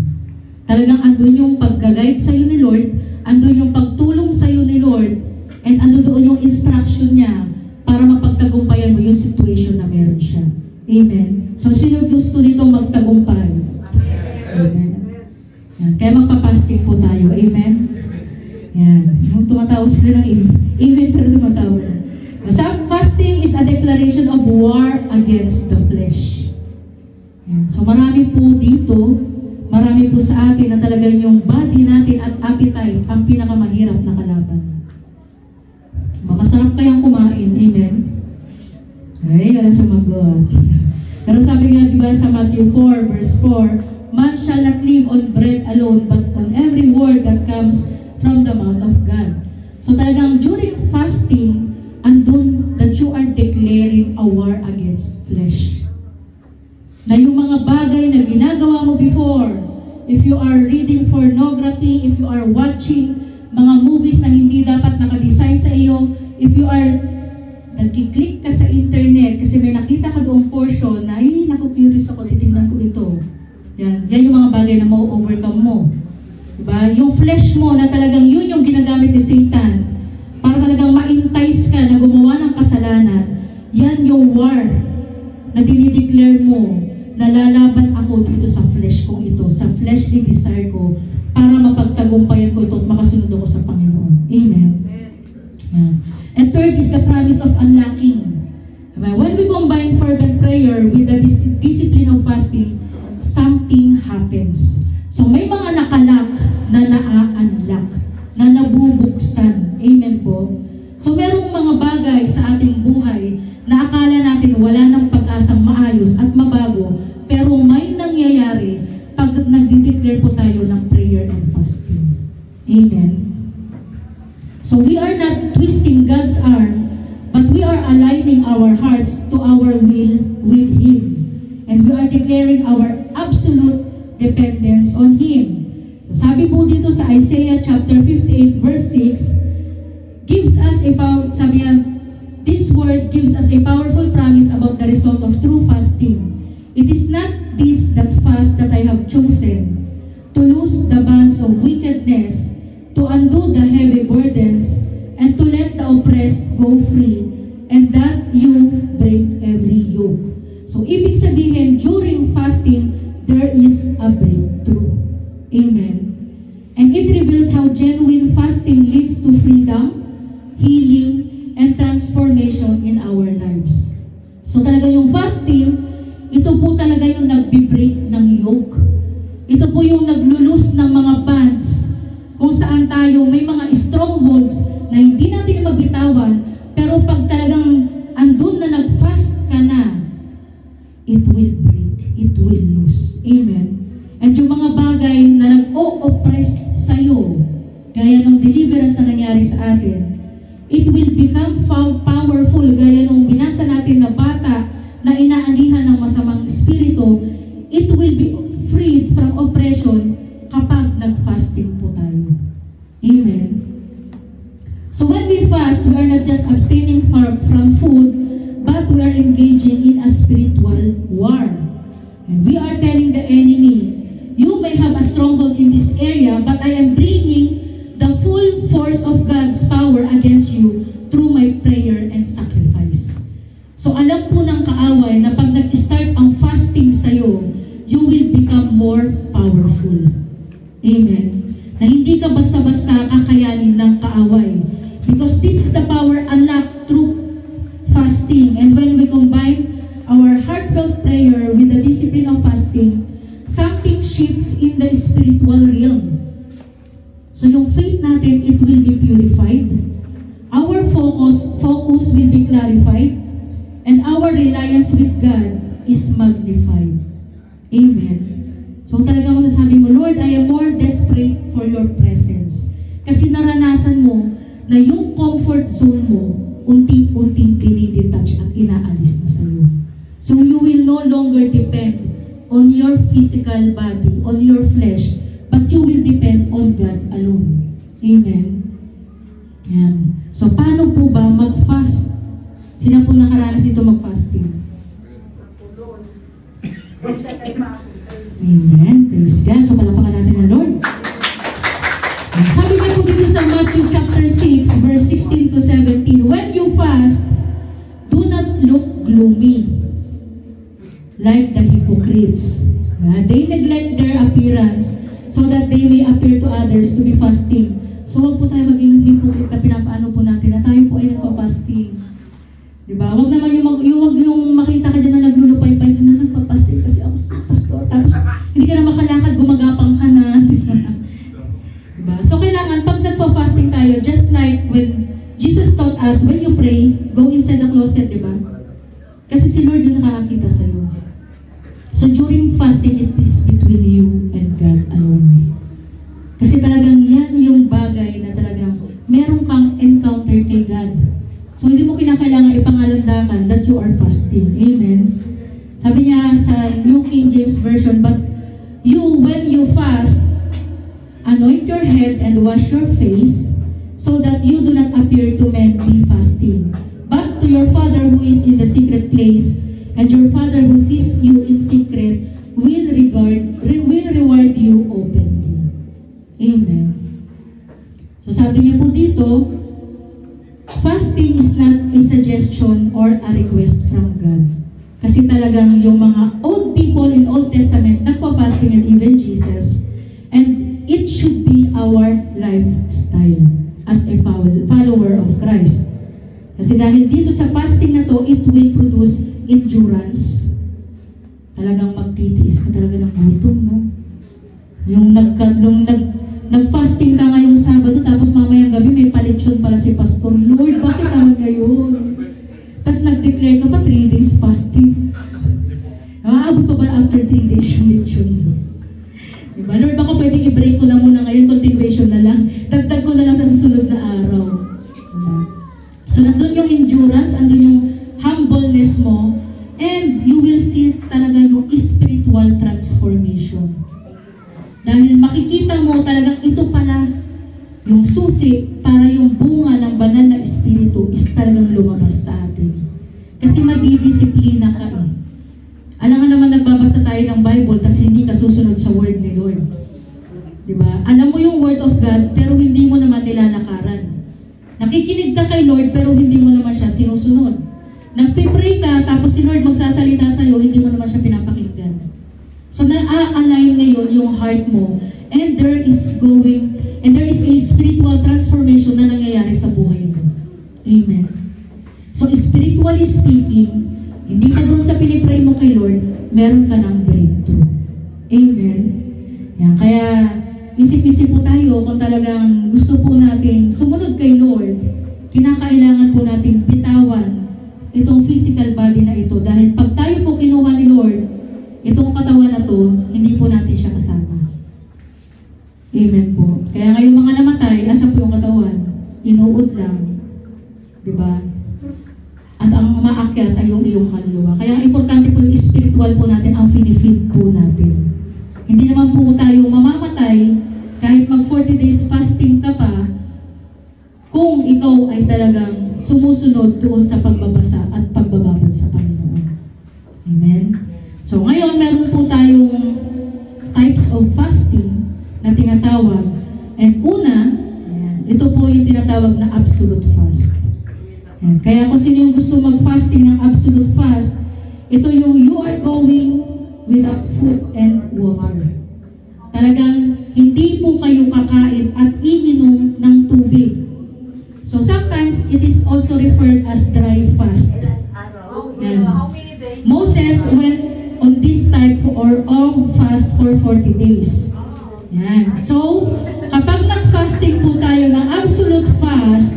Talagang andun yung pag-guide sa iyo ni Lord, andun yung pagtulong sa iyo ni Lord, and andun doon yung instruction niya para mapagtagumpayan mo yung situation na meron siya. Amen. So, sino gusto dito magtagumpay? Amen. Yan. Kaya magpapasting po tayo. Amen. Yan. Yung tumatawa sila ng amen, pero tumatawa na. Fasting is a declaration of war against the flesh. Yan. So, marami po dito, marami po sa atin na talagang yung body natin at appetite ang pinakamahirap na kalaban. Masarap kayang kumain. Amen. Ay, wala sa magot. Pero sabi nga diba sa Matthew 4 verse 4, man shall not live on bread alone, but on every word that comes from the mouth of God. So talagang during fasting, andun that you are declaring a war against flesh. Na yung mga bagay na ginagawa mo before, if you are reading pornography, if you are watching mga movies na hindi dapat nakadesign sa iyo, if you are nagkiklik ka sa internet kasi may nakita ka doong portion na, ay, naku-curious ako, titignan ko ito. Yan yung mga bagay na ma-overcome mo. Diba? Yung flesh mo na talagang yun yung ginagamit ni Satan para talagang ma-entice ka na gumawa ng kasalanan, yan yung war na dinideclare mo na lalaban ako dito sa flesh kong ito, sa fleshly desire ko, para mapagtagumpayan ko ito at makasunod ako sa Panginoon. Amen. Yan. And third is the promise of unlocking. When we combine fervent prayer with the discipline of fasting, something happens. So may mga nakalak na naa-unlock, na nabubuksan. Amen po. So merong mga bagay sa ating buhay na akala natin wala ng pag-asang maayos at mabago, pero may nangyayari pag nag-declare po tayo ng prayer and fasting. Amen. So we are not twisting God's arm, but we are aligning our hearts to our will with Him. And we are declaring our absolute dependence on Him. So sabi po dito sa Isaiah chapter 58 verse 6, gives us a sabi yan, this word gives us a powerful promise about the result of true fasting. It is not this that fast that I have chosen, to loose the bands of wickedness, to undo the heavy burdens, and to let the oppressed go free, and that you break every yoke. So, ibig sabihin, during fasting, there is a breakthrough. Amen. And it reveals how genuine fasting leads to freedom, healing, and transformation in our lives. So, talaga yung fasting, ito po talaga yung nagbi-break ng yoke. Ito po yung naglulus ng mga bands, kung saan tayo may mga strongholds na hindi natin mabitawan, pero pag talagang andun na nag-fast ka na, it will break, it will lose. Amen. And yung mga bagay na nag-o-oppress sa'yo, gaya ng deliverance na nangyari sa atin, it will become powerful, gaya nung binasa natin na bata na inaalihan ng masamang espiritu, it will be freed from oppression kapag nag-fasting po tayo. Amen. So when we fast, we are not just abstaining from food, but we are engaging in a spiritual war. And we are telling the enemy, you may have a stronghold in this area, but I am bringing the full force of God's power against you through my prayer and sacrifice. So alam po ng kaaway na pag nag-start ang fasting sa'yo, you will become more powerful. Amen. Na hindi ka basta-basta kakayanin ng kaaway. Because this is the power unlocked through fasting. And when we combine our heartfelt prayer with the discipline of fasting, something shifts in the spiritual realm. So yung faith natin, it will be purified. Our focus will be clarified. And our reliance with God is magnified. Amen. So talaga masasabi mo, Lord, I am more desperate for your presence. Kasi naranasan mo na yung comfort zone mo, unti-unting tinidetach at inaalis na sa'yo. So you will no longer depend on your physical body, on your flesh, but you will depend on God alone. Amen. Yan. So paano po ba mag-fast? Sino po nakaranas ito mag-fasting? Amen. Praise God. So palapakan natin ang Lord. Sabi niya po dito sa Matthew chapter 6, verse 16 to 17, when you fast, do not look gloomy like the hypocrites. They neglect their appearance so that they may appear to others to be fasting. So wag po tayo maging hypocrite na pinapaano po natin na tayo po ay nagpa-fasting. Diba? Wag naman yung makita ka dyan na naglulupay-pay ka na nagpa-fasting kasi ako sa pastor. Tapos hindi ka na makalakad, gumagapang ka na. Diba? So kailangan pag nagpa-fasting tayo, just like when Jesus taught us, when you pray, go inside the closet, diba? Kasi si Lord yung nakakakita sa'yo. So during fasting, it is between you and God alone. Kasi talagang yan yung bagay na talagang meron kang encounter kay God. So hindi mo kinakailangan ipangalandakan that you are fasting. Amen. Sabi niya sa New King James Version, but you, when you fast, anoint your head and wash your face, so that you do not appear to men be fasting, but to your Father who is in the secret place, and your Father who sees you in secret will reward you openly. Amen. So sabi niya po dito, fasting is not a suggestion or a request from God. Kasi talagang yung mga old people in Old Testament, nagpa-fasting, and even Jesus. And it should be our lifestyle as a follower of Christ. Kasi dahil dito sa fasting na to, it will produce endurance. Talagang magtitiis ka talaga ng gutom, no? Yung nag-fasting ka ngayong Sabado, tapos mamayang gabi may palitsyon pala si Pastor. Lord, bakit naman ngayon? Tapos nag-declare ka pa 3 days fasting. Aabot pa ba after 3 days yung lechon? Diba? Lord, baka pwedeng i-break ko na muna ngayon, continuation na lang. Dagdag ko na lang sa susunod na araw. Diba? So, nandun yung endurance, andun yung humbleness mo, and you will see talaga yung spiritual transformation. Dahil makikita mo talagang ito pala, yung susi para yung bunga ng banal na espiritu is talagang lumabas sa atin. Kasi madidisiplina ka eh. Alam nga naman nagbabasa tayo ng Bible tas hindi ka susunod sa word ni Lord. Diba? Alam mo yung word of God pero hindi mo naman nilalakaran. Nakikinig ka kay Lord pero hindi mo naman siya sinusunod. Nagpipray ka tapos si Lord magsasalita sa'yo, hindi mo naman siya pinapakinggan. So na-align ngayon yung heart mo and there is a spiritual transformation na nangyayari sa buhay mo. Amen. So spiritually speaking, hindi ka doon sa pinipray mo kay Lord, meron ka ng breakthrough. Amen. Yan. Kaya isip-isip po tayo kung talagang gusto po natin sumunod kay Lord, kinakailangan po natin bitawan itong physical body na ito. Dahil pag tayo po kinuha ni Lord, itong katawan na to, hindi po natin siya kasama. Amen po. Kaya ngayong mga namatay, asa po yung katawan? Inuot lang. Diba? At ang maakyat ay yung iyong kaluluwa. Kaya importante po yung spiritual po natin, ang finifeed po natin. Hindi naman po tayo mamamatay kahit mag 40 days fasting ka pa kung ikaw ay talagang sumusunod doon sa pagbabasa at pagbababad sa Panginoon. Amen? So ngayon, meron po tayong types of fasting na tinatawag. And una, ito po yung tinatawag na absolute fast. Kaya kung sino yung gusto mag-fasting ng absolute fast, ito yung you are going without food and water. Talagang hindi po kayo kakain at iinom ng tubig. So sometimes it is also referred as dry fast. And Moses went on this type or fast for 40 days. Yan. So kapag nag-fasting po tayo ng absolute fast,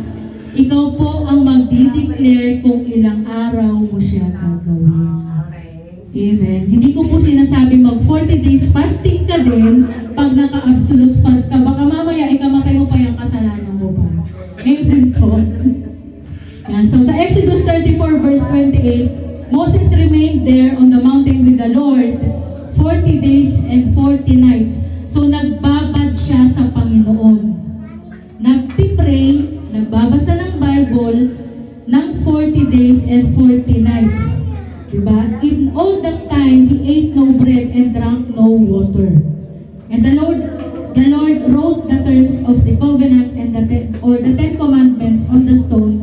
ikaw po ang magdi-declare kung ilang araw mo siya gagawin. Amen. Hindi ko po sinasabi mag 40 days fasting ka din pag naka-absolute fast ka. Baka mamaya ikamatay mo pa yung kasalanan mo pa. Amen po. Yan. So sa Exodus 34 verse 28, Moses remained there on the mountain with the Lord 40 days and 40 nights. So nagbabad siya sa Panginoon. Nagpipray, nagbabasa ng Bible ng 40 days and 40 nights. Diba? In all that time, he ate no bread and drank no water. And the Lord wrote the terms of the covenant and the 10 commandments on the stone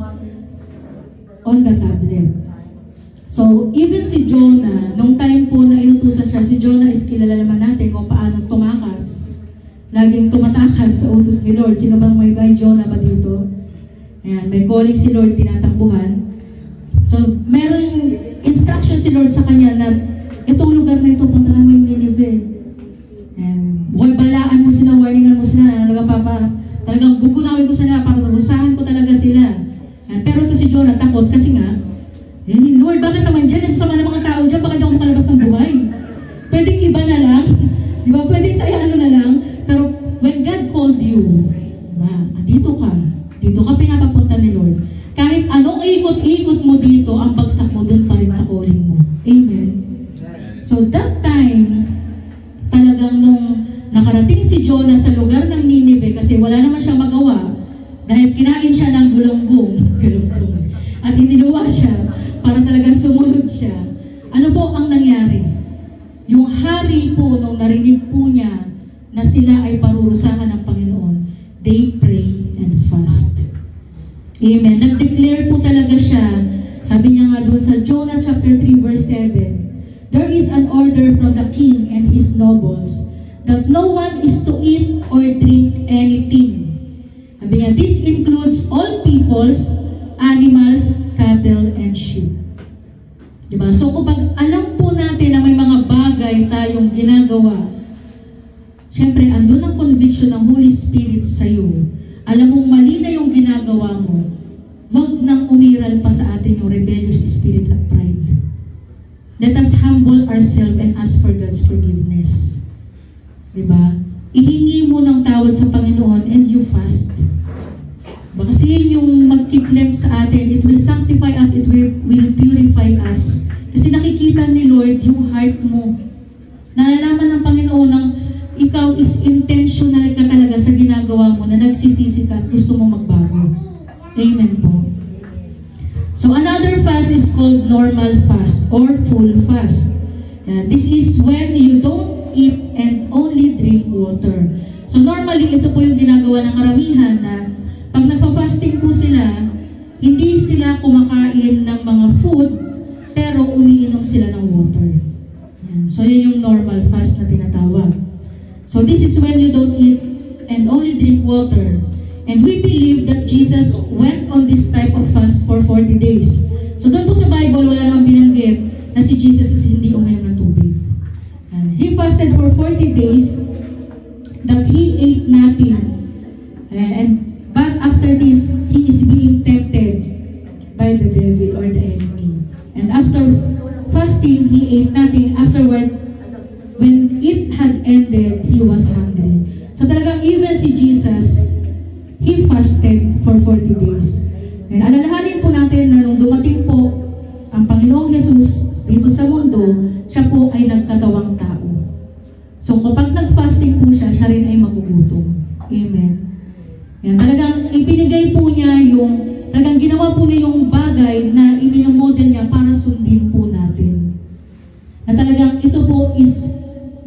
on the tablet. So, even si Jonah, nung time po na inutusan siya, si Jonah is kilala naman natin kung paano tumakas. Laging tumatakas sa utos ni Lord. Sino bang may guide Jonah ba dito? Ayan, may calling si Lord, tinatakbuhan. So, meron instruction si Lord sa kanya na itong lugar na ito, puntahan mo yung Nineveh. And balaan mo sila, warningan mo sila, talagang gugunawin ko sila, para rusahan ko talaga sila. And, pero ito si Jonah, takot kasi nga, Lord, bakit naman dyan? Nasasama ng mga tao dyan, bakit ako makalabas ng buhay? Pwedeng iba na lang, di ba? Pwedeng sa ano na lang, pero when God called you, dito ka pinapapunta ni Lord. Kahit anong ikot-ikot mo dito, ang bagsak mo dun pa rin sa calling mo. Amen. So that time, talagang nung nakarating si Jonah sa lugar ng Nineveh, kasi wala naman siyang magawa, dahil kinain siya ng gulunggong, at iniluwa siya, para talagang sumunod siya. Ano po ang nangyari? Yung hari po, nung narinig po niya, na sila ay parurusahan ng Panginoon, they pray and fast. Amen. Nag-declare po talaga siya. Sabi niya nga doon sa Jonah chapter 3 verse 7, there is an order from the king and his nobles that no one is to eat or drink anything. Sabi niya, this includes all peoples, animals, cattle, and sheep. Diba? So kapag alam po natin na may mga bagay tayong ginagawa, syempre andun ang conviction ng Holy Spirit sa iyo. Alam mong mali na yung ginagawa mo, wag nang umiral pa sa atin yung rebellious spirit at pride. Let us humble ourselves and ask for God's forgiveness. Diba? Ihingi mo ng tawad sa Panginoon and you fast. Diba? Kasi yun yung mag-cleanse sa atin. It will sanctify us. It will purify us. Kasi nakikita ni Lord yung heart mo. Nalalaman ng Panginoon ng ikaw is intentional ka talaga sa ginagawa mo, na nagsisisi ka at gusto mo magbago. Amen po. So another fast is called normal fast or full fast. This is when you don't eat and only drink water. So normally, ito po yung ginagawa ng karamihan na pag nagpa-fasting po sila, hindi sila kumakain ng mga food, pero umiinom sila ng water. So yun yung normal fast na tinatawag. So this is when you don't eat and only drink water. And we believe that Jesus went on this type of fast for 40 days. So doon po sa Bible, wala namang binanggit na si Jesus is hindi uminom ng tubig. And he fasted for 40 days that he ate nothing. But after this, he is being tempted by the devil or the enemy. And after fasting, he ate nothing. Afterward, when it had ended, he was hungry. So talagang even si Jesus, he fasted for 40 days. And alalahanin po natin na nung dumating po ang Panginoong Jesus dito sa mundo, siya po ay nagkatawang tao. So kapag nag-fasting po siya, siya rin ay magugutom. Amen. Yan, talagang ipinigay po niya talagang ginawa po niya yung bagay na iminomodel niya para sundin po natin. Na talagang ito po is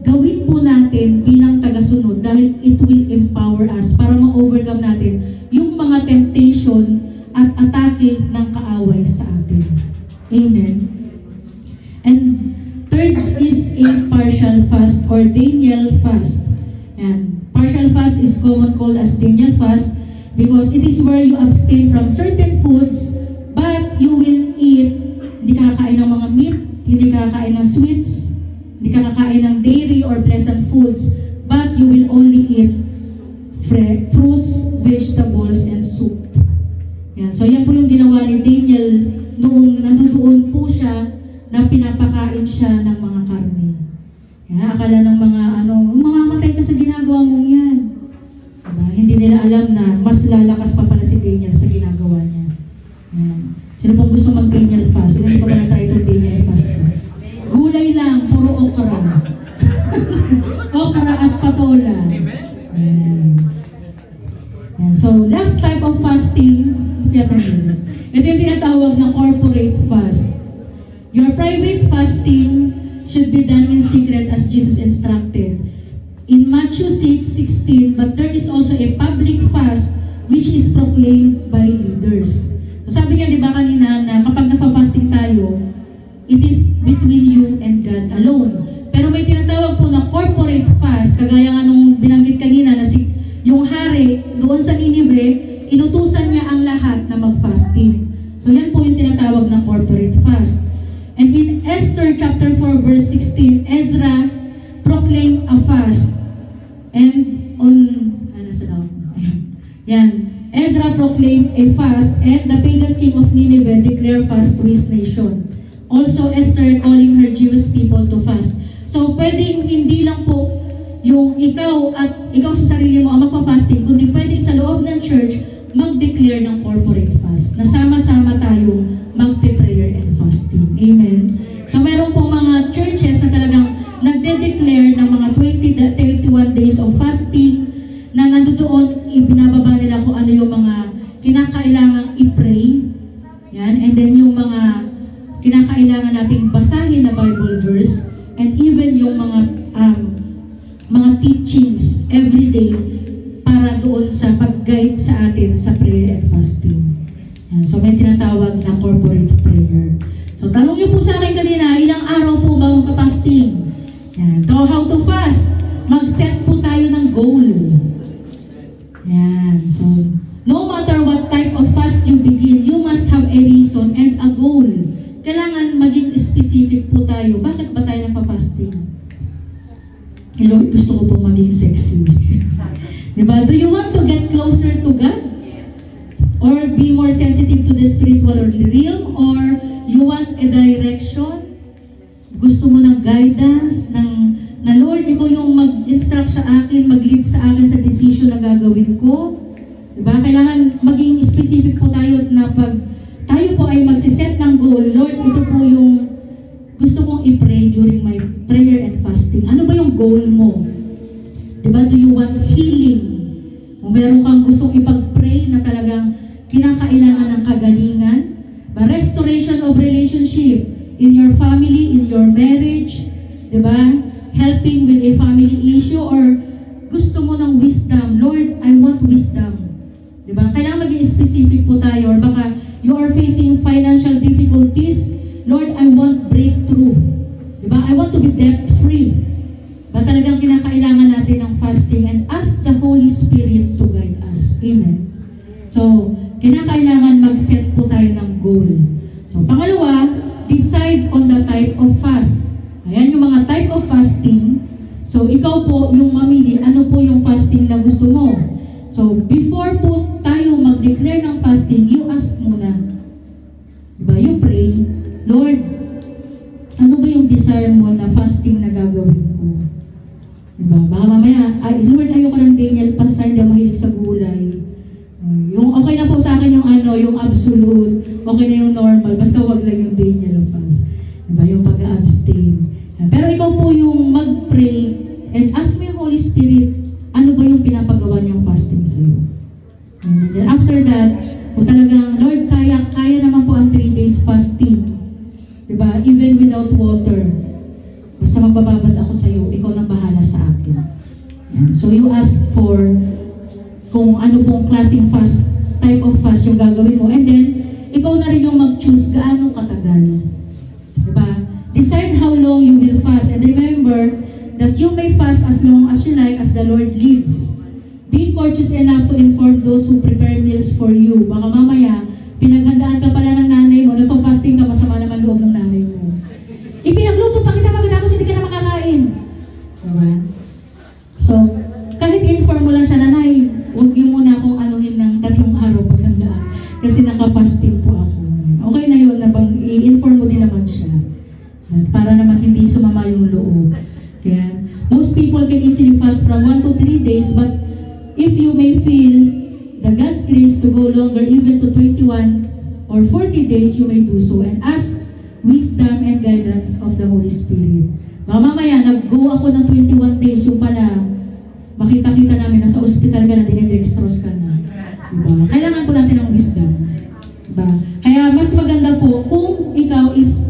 gawin po natin bilang tagasunod dahil it will empower us para ma-overcome natin yung mga temptation at atake ng kaaway sa atin. Amen. And third is a partial fast or Daniel fast. And partial fast is common called as Daniel fast because it is where you abstain from certain foods but you will eat, hindi ka kakain ng mga meat, hindi ka kakain ng sweets, hindi ka kakain ng dairy or pleasant foods, but you will only eat fruits, vegetables, and soup. Yan. So yan po yung ginawa ni Daniel noong nandoon po siya na pinapakain siya ng mga karne. Yan. Akala ng mga mamamatay ka sa ginagawa mong yan. Hindi nila alam na mas lalakas pa pala si Daniel sa ginagawa niya. Yan. Sino pong gusto mag-Daniel fast? Sino ko ba na-try itong Daniel fast? Gulay lang, puro okra. Okra at patola. Yan. So, last type of fasting, ito yung tinatawag na corporate fast. Your private fasting should be done in secret as Jesus instructed. In Matthew 6:16, but there is also a public fast which is proclaimed by leaders. So, sabi nga, di ba kanina, na kapag nagpa-fasting tayo, it is between you and God alone. Pero may tinatawag po na corporate fast, kagaya nga nung binanggit kanina na yung hari doon sa Ninive, inutusan niya ang lahat na mag-fasting. So yan po yung tinatawag na corporate fast. And in Esther chapter 4 verse 16, Ezra proclaimed a fast. And Ezra proclaimed a fast and the pagan king of Nineveh declared fast to his nation. Also, Esther calling her Jewish people to fast. So, pwedeng hindi lang po yung ikaw sa sarili mo ang magpa-fasting, kundi pwedeng sa loob ng church mag-declare ng corporate fast. Nasama-sama tayo magpe-prayer and fasting. Amen. So, meron po mga churches na talagang nagde-declare ng mga 21 days of fasting na nandoon, ibinababa nila kung ano yung mga kinakailangang i-pray. Yan. And then yung mga kinakailangan nating basahin na Bible verse and even yung mga teachings every day para doon sa pag-guide sa atin sa prayer and fasting. Yan. So may tinatawag na corporate prayer. So tanong niyo po sa akin kanina, ilang araw po ba magpa-fasting? Yan. So how to fast? Mag-set po tayo ng goal. Yan. So no matter what type of fast you begin, you must Lord, gusto ko po maging sexy. Diba? Do you want to get closer to God? Or be more sensitive to the spiritual realm? Or you want a direction? Gusto mo ng guidance? Na Lord, ikaw yung mag-instruct sa akin, mag-lead sa akin sa decision na gagawin ko? Diba? Kailangan maging specific po tayo na pag tayo po ay magsiset ng goal. Lord, ito po yung gusto kong i-pray during my prayer and fasting. Ano ba yung goal mo? Diba? Do you want healing? O meron kang gustong ipag-pray na talagang kinakailangan ng kagalingan? Restoration of relationship in your family, in your marriage, diba? Helping with a family issue, or gusto mo ng wisdom. Lord, I want wisdom. Diba? Kailangan maging specific po tayo. Or baka you are facing financial difficulties. Lord, I want breakthrough. Diba? I want to be debt-free. Ba talagang kinakailangan natin ng fasting and ask the Holy Spirit to guide us. Amen. So, kinakailangan mag-set po tayo ng goal. So, pangalawa, decide on the type of fast. Ayan yung mga type of fasting. So, ikaw po yung mamili, ano po yung fasting na gusto mo. So, before po tayo mag-declare ng fasting, you ask muna. Diba? You pray, Lord, ano ba yung desire mo na fasting na gagawin ko? Diba? Baka mamaya, Lord, ayoko ng Daniel fast, hindi ako mahilig sa gulay. Yung okay na po sa akin yung yung absolute, okay na yung normal, basta wag lang yung Daniel fast. Diba? Yung pag-abstain. Pero ikaw po yung mag-pray and ask me yung Holy Spirit, ano ba yung pinapagawa niyong fasting sa iyo? And then after that, kung talagang, Lord, kaya naman po ang 3 days fasting. Diba? Even without water. Basta magbababad ako sa iyo, ikaw na bahala sa akin. So you ask for kung ano pong klaseng fast, type of fast yung gagawin mo. And then, ikaw na rin yung mag-choose gaano katagal. Diba? Decide how long you will fast. And remember that you may fast as long as you like, as the Lord leads. Be courteous enough to inform those who prepare meals for you. Baka mamaya, pinaghandaan ka pala ng nanay mo, nagpa-fasting ka, masama naman loob ng nanay mo. Ipinagluto pa kita pagkatapos hindi ka na makakain. Diba? So, kahit inform mo lang siya, nanay, huwag niyo muna akong anuhin ng 3 araw paghandaan. Kasi naka-fasting po ako. Okay na yun, i-inform mo din naman siya. Para naman hindi sumama yung loob. Kaya, most people can easily fast from 1 to 3 days, but if you may feel the God's grace to go longer, even to 21 or 40 days, you may do so. And ask wisdom and guidance of the Holy Spirit. Mamaya, nag-go ako ng 21 days, yung pala, makita-kita namin, nasa ospital ka na, dinidextrose ka na. Diba? Kailangan po natin ng wisdom. Diba? Kaya mas maganda po, kung ikaw is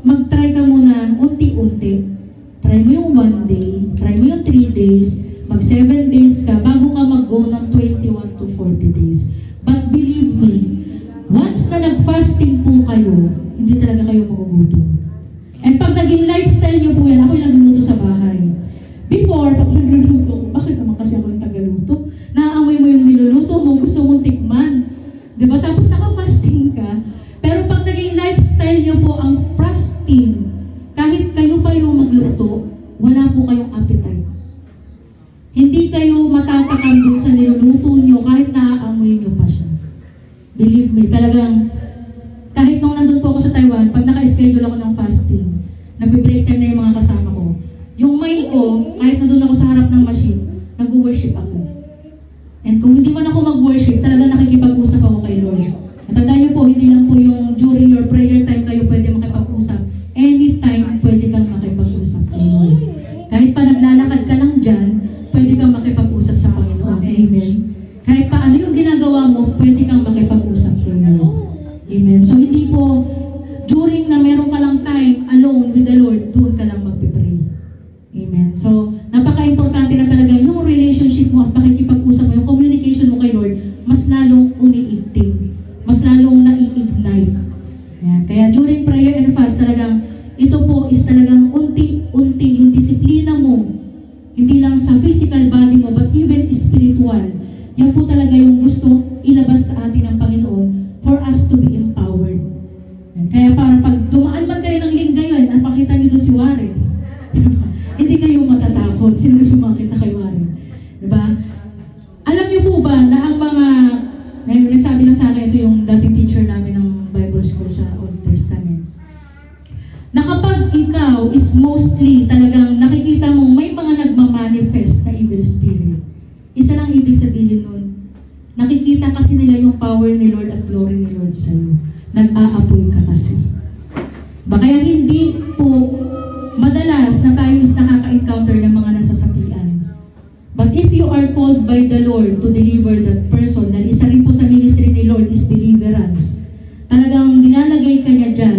mag-try ka muna unti-unti. Try mo yung 1 day, try mo yung 3 days, mag 7 days ka, bago ka mag-go ng 21 to 40 days. But believe me, once na nag-fasting po kayo, hindi talaga kayo magugutom. And pag naging lifestyle nyo po yan, ako yung nagluluto sa bahay. Before, pag nagluluto, bakit naman kasi ako yung tagaluto? Naaamoy mo yung niluluto mo, gusto mong tikman. Diba? Tapos naka-fasting ka. Pero pag naging lifestyle nyo po ang fasting, kahit kayo pa yung magluto, wala po kayong appetite. Hindi kayo matatakam dun sa niluluto nyo kahit naaamoy nyo pa siya. Believe me, talagang kahit nung nandun po ako sa Taiwan, pag naka-schedule ako ng fasting, nagbe-break time na yung mga kasama ko. Yung mind ko, kahit nandun ako sa harap ng machine, nag-worship ako. And kung hindi man ako mag-worship, talaga nakikipag-usap ako kay Lord. At tandaan niyo po, hindi lang po yung during your prayer time kayo pwede makipag-usap. Anytime pwede kang makipag-usap kay Lord. Kahit pa naglalakad ka lang dyan, pwede kang makipag-usap sa Panginoon. Amen. Kahit pa ano yung ginagawa mo, pwede kang makipag-usap kay Lord. Amen. So hindi po, during na meron ka lang time alone with the Lord, doon ka lang magpipray. Amen. So, napaka-importante na talaga yung relationship mo at pakikipag-usap mo, yung communication mo kay Lord, mas lalong umiigting, mas lalong nai-ignite. Ayan. Kaya during prayer and fast, talagang, ito po is talagang unti-unti yung disiplina mo, hindi lang sa physical body mo, but even spiritual. Yan po talaga yung gusto ilabas sa atin ng Panginoon for us to be empowered. Ayan. Kaya para pag dumaan man kayo ng lingga yun, at pakita nyo doon si Warren. hindi kayo matatakot. Sino sumakit na kay Warren? Diba? Alam niyo po ba na ang mga, nagsabi lang sa akin, ito yung dating teacher namin ng Bible School sa Old Testament, na kapag ikaw is mostly talagang nakikita mo may mga nagmamanifest na evil spirit, isa lang ibig sabihin nun, nakikita kasi nila yung power ni Lord at glory ni Lord sa'yo. Nag-aapoy ka kasi. Kaya hindi po madalas na tayo is nakaka-encounter ng mga nasasapian. But if you are called by the Lord to deliver that person, dahil isa rin po sa ministry ni Lord is deliverance, talagang nilalagay ka niya dyan,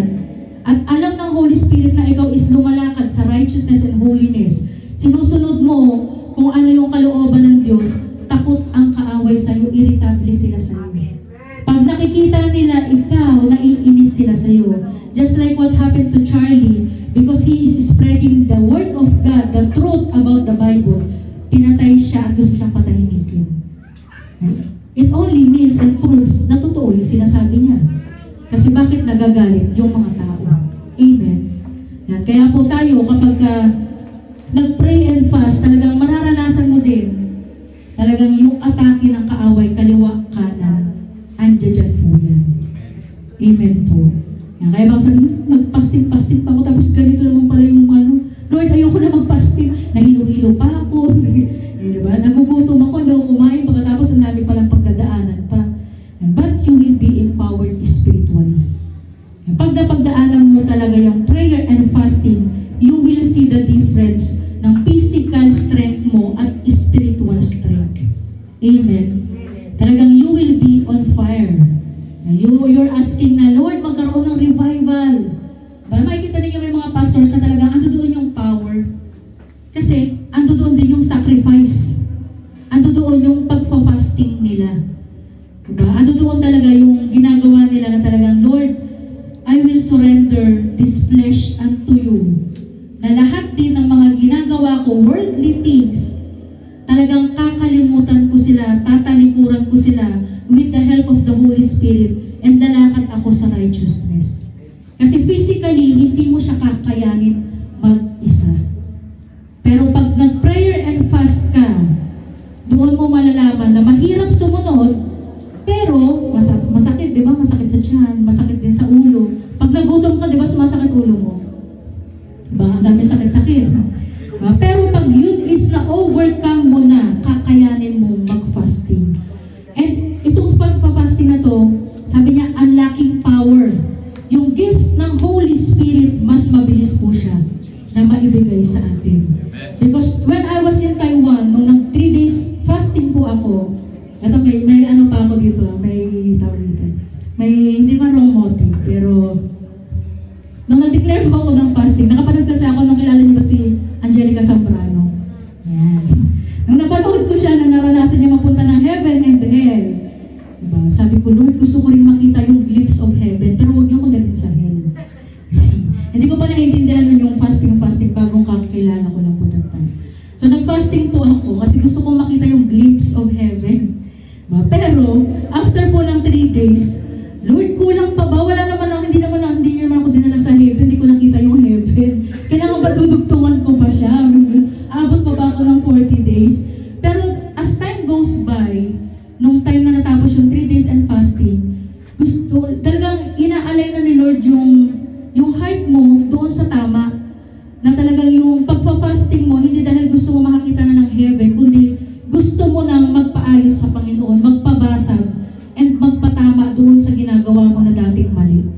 at alam ng Holy Spirit na ikaw is lumalakad sa righteousness and holiness, sinusunod mo kung ano yung kalooban ng Diyos, takot ang kaaway sa'yo, irritable sila sa'yo. Pag nakikita nila ikaw, naiinis sila sa'yo. Just like what happened to Charlie, because he is spreading the word of God, the truth about the Bible, pinatay siya at gusto siyang patahimikin. It only means and proves na totoo yung sinasabi niya. Kasi bakit nagagalit yung mga tao? Amen. Yan. Kaya po tayo, kapag nag-pray and fast, talagang mararanasan mo din talagang yung atake ng kaaway, kaliwa, kanan, andiyan dyan po yan. Amen po. Yan. Kaya baka sabi, nag-fasting pa ako, tapos ganito naman pala yung ano, Lord, ayoko na mag-fasting. Nahilo-hilo pa ako. Diba? Nagugutom ako, hindi ako kumain, pagkatapos ang dami palang pagdadaanan pa. But you will be empowered spiritually. Pag napagdaanan mo talaga yung prayer and fasting, you will see the difference ng physical strength mo at spiritual strength. Amen. Talagang you will be on fire. You're asking na, Lord, magkaroon ng revival. Makikita ninyo may mga pastors na talagang ando doon yung power. Kasi ando doon din yung sacrifice. Ando doon yung pagpa-fasting nila. Diba? Ando doon talaga yung ginagawa nila na talagang, Lord, I will surrender this flesh unto you. Na lahat din ng mga ginagawa ko, worldly things, talagang kakalimutan ko sila, tatalikuran ko sila with the help of the Holy Spirit and lalakad ako sa righteousness. Kasi physically, hindi mo siya kakayanin mag-isa. Pero pag nag-prayer and fast ka, doon mo malalaman na mahirap sumunod, pero masakit, di ba? Masakit sa tiyan, masakit din sa ulo. Pag nagutom ka, di ba, sumasakit ulo mo? Diba? Ang dami sakit-sakit. Diba? Pero pag yun is na-overcome mo na, kakayanin mo mag-fasting. And itong pag-fasting na to, sabi niya, unlocking power. Yung gift ng Holy Spirit, mas mabilis po siya na maibigay sa atin. Because when I was in Taiwan, nung nag 3 days fasting po ako, ito may ano pa ako dito, may tawag dito. May hindi man wrong motive, pero nung nag-declare po ako ng fasting, nakapanood kasi ako nung kilala niyo ba si Angelica Zambrano. Yan. Nung napanood ko siya na naranasan niya mapunta ng heaven and hell. Diba? Sabi ko, Lord, gusto ko rin makita yung glimpse of heaven, pero huwag niyo akong dalhin sa hell. Hindi ko pa naiintindihan nun yung fasting bagong kakilala ko lang po that time. So nag-fasting po ako kasi gusto kong makita yung glimpse of heaven. Pero, after po ng 3 days, Lord, kulang pa ba? Wala naman ako, hindi naman ako dinala sa heaven, hindi ko nakita yung heaven. Kailangan ba dudugtungan ko pa siya? Abot pa ba ako ng 40 days? Pero, as time goes by, nung time na natapos yung 3 days and fasting, talagang inaalay na ni Lord yung heart mo doon sa tama, na talagang yung pagpa-fasting mo, hindi dahil gusto mo makakita na ng heaven, kundi gusto mo nang magpaayos sa Panginoon, magpabasag, and magpatama doon sa ginagawa mo na dating mali.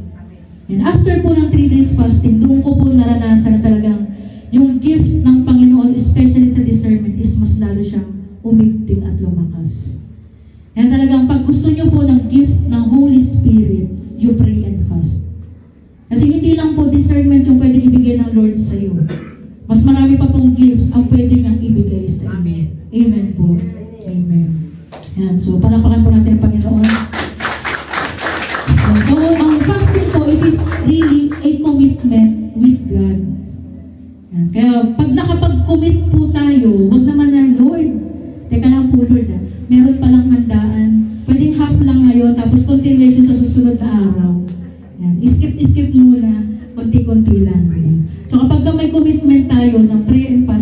And after po ng 3 days fasting, doon ko po naranasan na talagang yung gift ng Panginoon, especially sa discernment, is mas lalo siyang umigting at lumakas. And talagang pag gusto nyo po ng gift ng Holy Spirit, you pray and fast. Kasi hindi lang po discernment yung pwede ibigay ng Lord sa iyo. Mas marami pa pong gift ang pwede niyang ibigay sa iyo. Amen po. Amen. Yan. So, palapakan po natin ang Panginoon. So, ang fasting po, it is really a commitment with God. Yan. Kaya, pag nakapag-commit po tayo, huwag naman na, Lord, teka lang po, Lord, meron palang handaan. Pwedeng half lang ngayon, tapos continuation sa susunod na araw. Yan. Skip muna, konti-konti lang. Yan. So, kapag may commitment tayo ng prayer and fasting,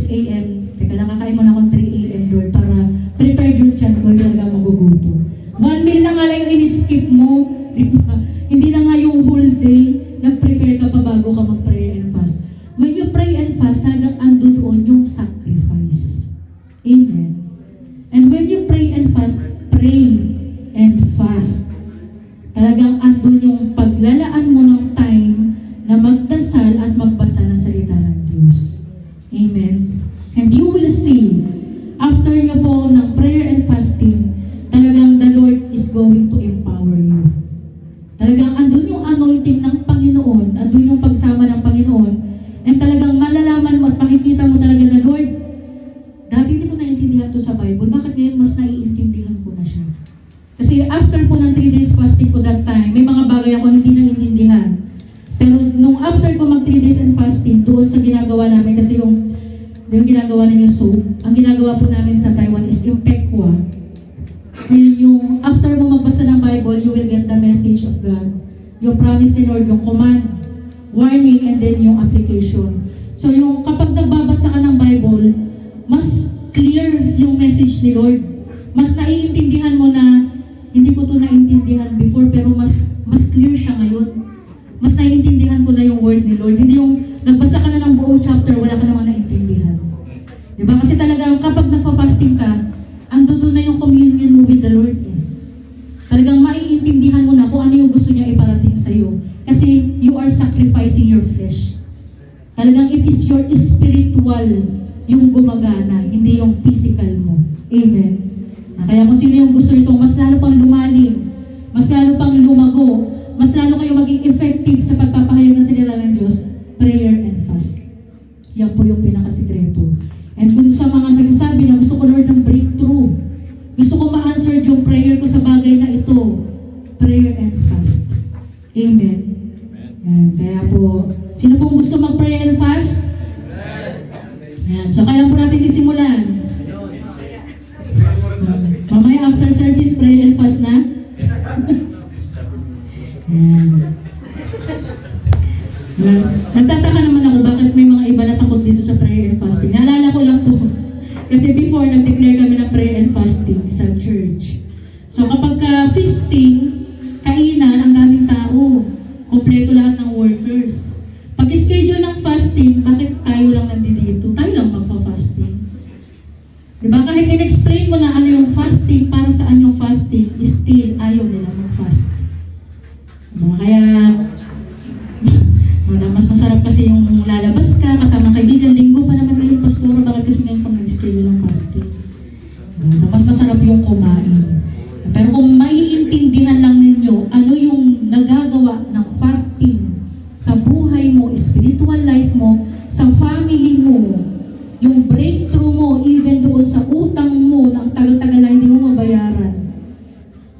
a.m. Teka lang, kakain mo na akong 3 a.m. Lord para prepared yung chan ko, talaga maguguto. 1 meal na nga lang yung in-skip mo. Diba? Hindi na nga yung whole day, nag-prepare ka pa bago ka mag-prayer and fast. When you pray and fast, talagang ando doon yung sacrifice. Amen. And when you pray and fast, pray and fast. Talagang ando yung paglalaan mo ng time na magdasal at magbasa ng salita ng Diyos. Amen. And you will see, after nyo po ng prayer and fasting, talagang the Lord is going to empower you. Talagang andun yung anointing ng Panginoon, andun yung pagsama ng Panginoon, and talagang malalaman mo at makikita mo talaga na, Lord, dati hindi ko naiintindihan to sa Bible, bakit ngayon mas naiintindihan ko na siya? Kasi after po ng 3 days fasting ko that time, may mga bagay ako hindi naiintindihan. Pero nung after ko mag 3 days and fasting, doon sa ginagawa namin, kasi yung ginagawa ninyo soup, ang ginagawa po namin sa Taiwan is yung pekwa. And yung after mo magbasa ng Bible, you will get the message of God. Yung promise ni Lord, yung command, warning, and then yung application. So yung kapag nagbabasa ka ng Bible, mas clear yung message ni Lord. Mas naiintindihan mo na, hindi ko to naiintindihan before, pero mas clear siya ngayon. Mas naiintindihan ko na yung word ni Lord. Hindi yung nagbasa ka na ng buong chapter, wala ka naman naiintindihan. Diba? Kasi talagang kapag nagpa-fasting ka, ando doon na yung communion mo with the Lord. Talagang maiintindihan mo na kung ano yung gusto niya iparating sa'yo. Kasi you are sacrificing your flesh. Talagang it is your spiritual yung gumagana, hindi yung physical mo. Amen. Kaya kung sino yung gusto nito, mas lalo pang lumalim, mas lalo pang lumago, mas lalo kayo maging effective sa pagpapahayag ng salita ng Diyos, prayer and fast. Yan po yung pinakasikreto. And kung sa mga nagsasabi na gusto ko, Lord, ng breakthrough, gusto ko ma-answer yung prayer ko sa bagay na ito, prayer and fast. Amen. Yan. Kaya po, sino pong gusto mag-pray and fast? Yan. So, kailan po natin sisimulan? Mamaya after service, prayer and fast na? Nagtataka naman ako bakit may mga iba na takot dito sa prayer and fasting. Naalala ko lang po. Kasi before, nag-declare kami ng prayer and fasting sa church. So kapag feasting, kainan, ang daming tao. Kompleto lahat ng workers. Pag schedule ng fasting, bakit tayo lang nandito? Tayo lang magpa-fasting. Diba? Kahit in-explain mo na ano yung fasting, para saan yung fasting, still ayaw nila mag-fast. Kaya, mas masarap kasi yung lalabas ka, kasama kaibigan, linggo pa naman ngayon, pastor, bakit kasi ngayon pang nag-schedule ng fasting? Mas masarap yung kumain. Pero kung maiintindihan lang ninyo, ano yung nagagawa ng fasting sa buhay mo, spiritual life mo, sa family mo, yung breakthrough mo, even doon sa utang mo, na ang tagal-tagal na hindi mo mabayaran.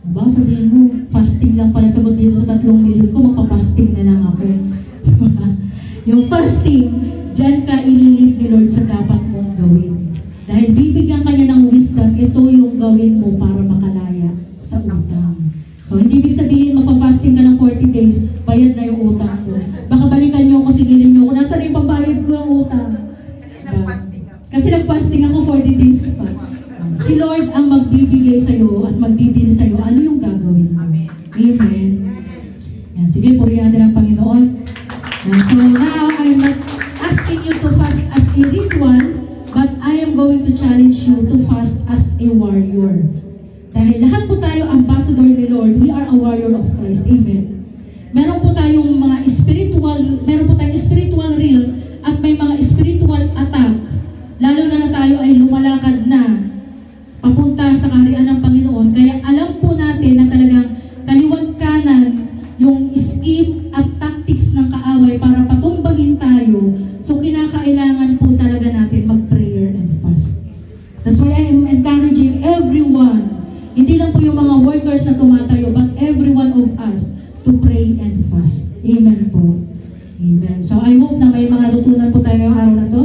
Diba? Sabihin mo, fasting lang pala sagot dito sa 3 million ko, magpa-fasting na lang ako. Yung fasting, dyan ka ililid ni Lord sa dapat mong gawin. Dahil bibigyan ka niya ng wisdom, ito yung gawin mo para makalaya sa utang. So, hindi ibig sabihin, magpa-fasting ka ng 40 days, bayad na yung utang mo. Baka balikan nyo ako, sigilin nyo ako, nasa rin pambayad ko ng utang. Kasi nag-fasting ako 40 days pa. Si Lord ang magbibigay sa'yo at magbibil sa'yo, ano yung gagawin mo? Amen. Yan, sige, purihan natin ang Panginoon. So now, I'm not asking you to fast as a ritual, but I am going to challenge you to fast as a warrior. Dahil lahat po tayo ambassador ni Lord, we are a warrior of Christ. Amen. Meron po tayong mga spiritual realm at may mga spiritual attack. Lalo na tayo ay lumalakad na papunta sa kaharian ng Panginoon. Kaya alam po natin na talagang kaliwat kanan yung scheme at tactics ng kaaway para patumbahin tayo. So kinakailangan po talaga natin mag-prayer and fast. That's why I am encouraging everyone, hindi lang po yung mga workers na tumatayo, but every one of us to pray and fast. Amen po. Amen. So I hope na may mga lutunan po tayo ngayong araw na to.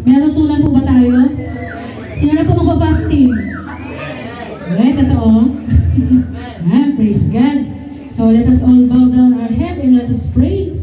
May natutunan po ba tayo? Sino na po magpa-fasting? Right, totoo? Praise God. So let us all bow down our head and let us pray.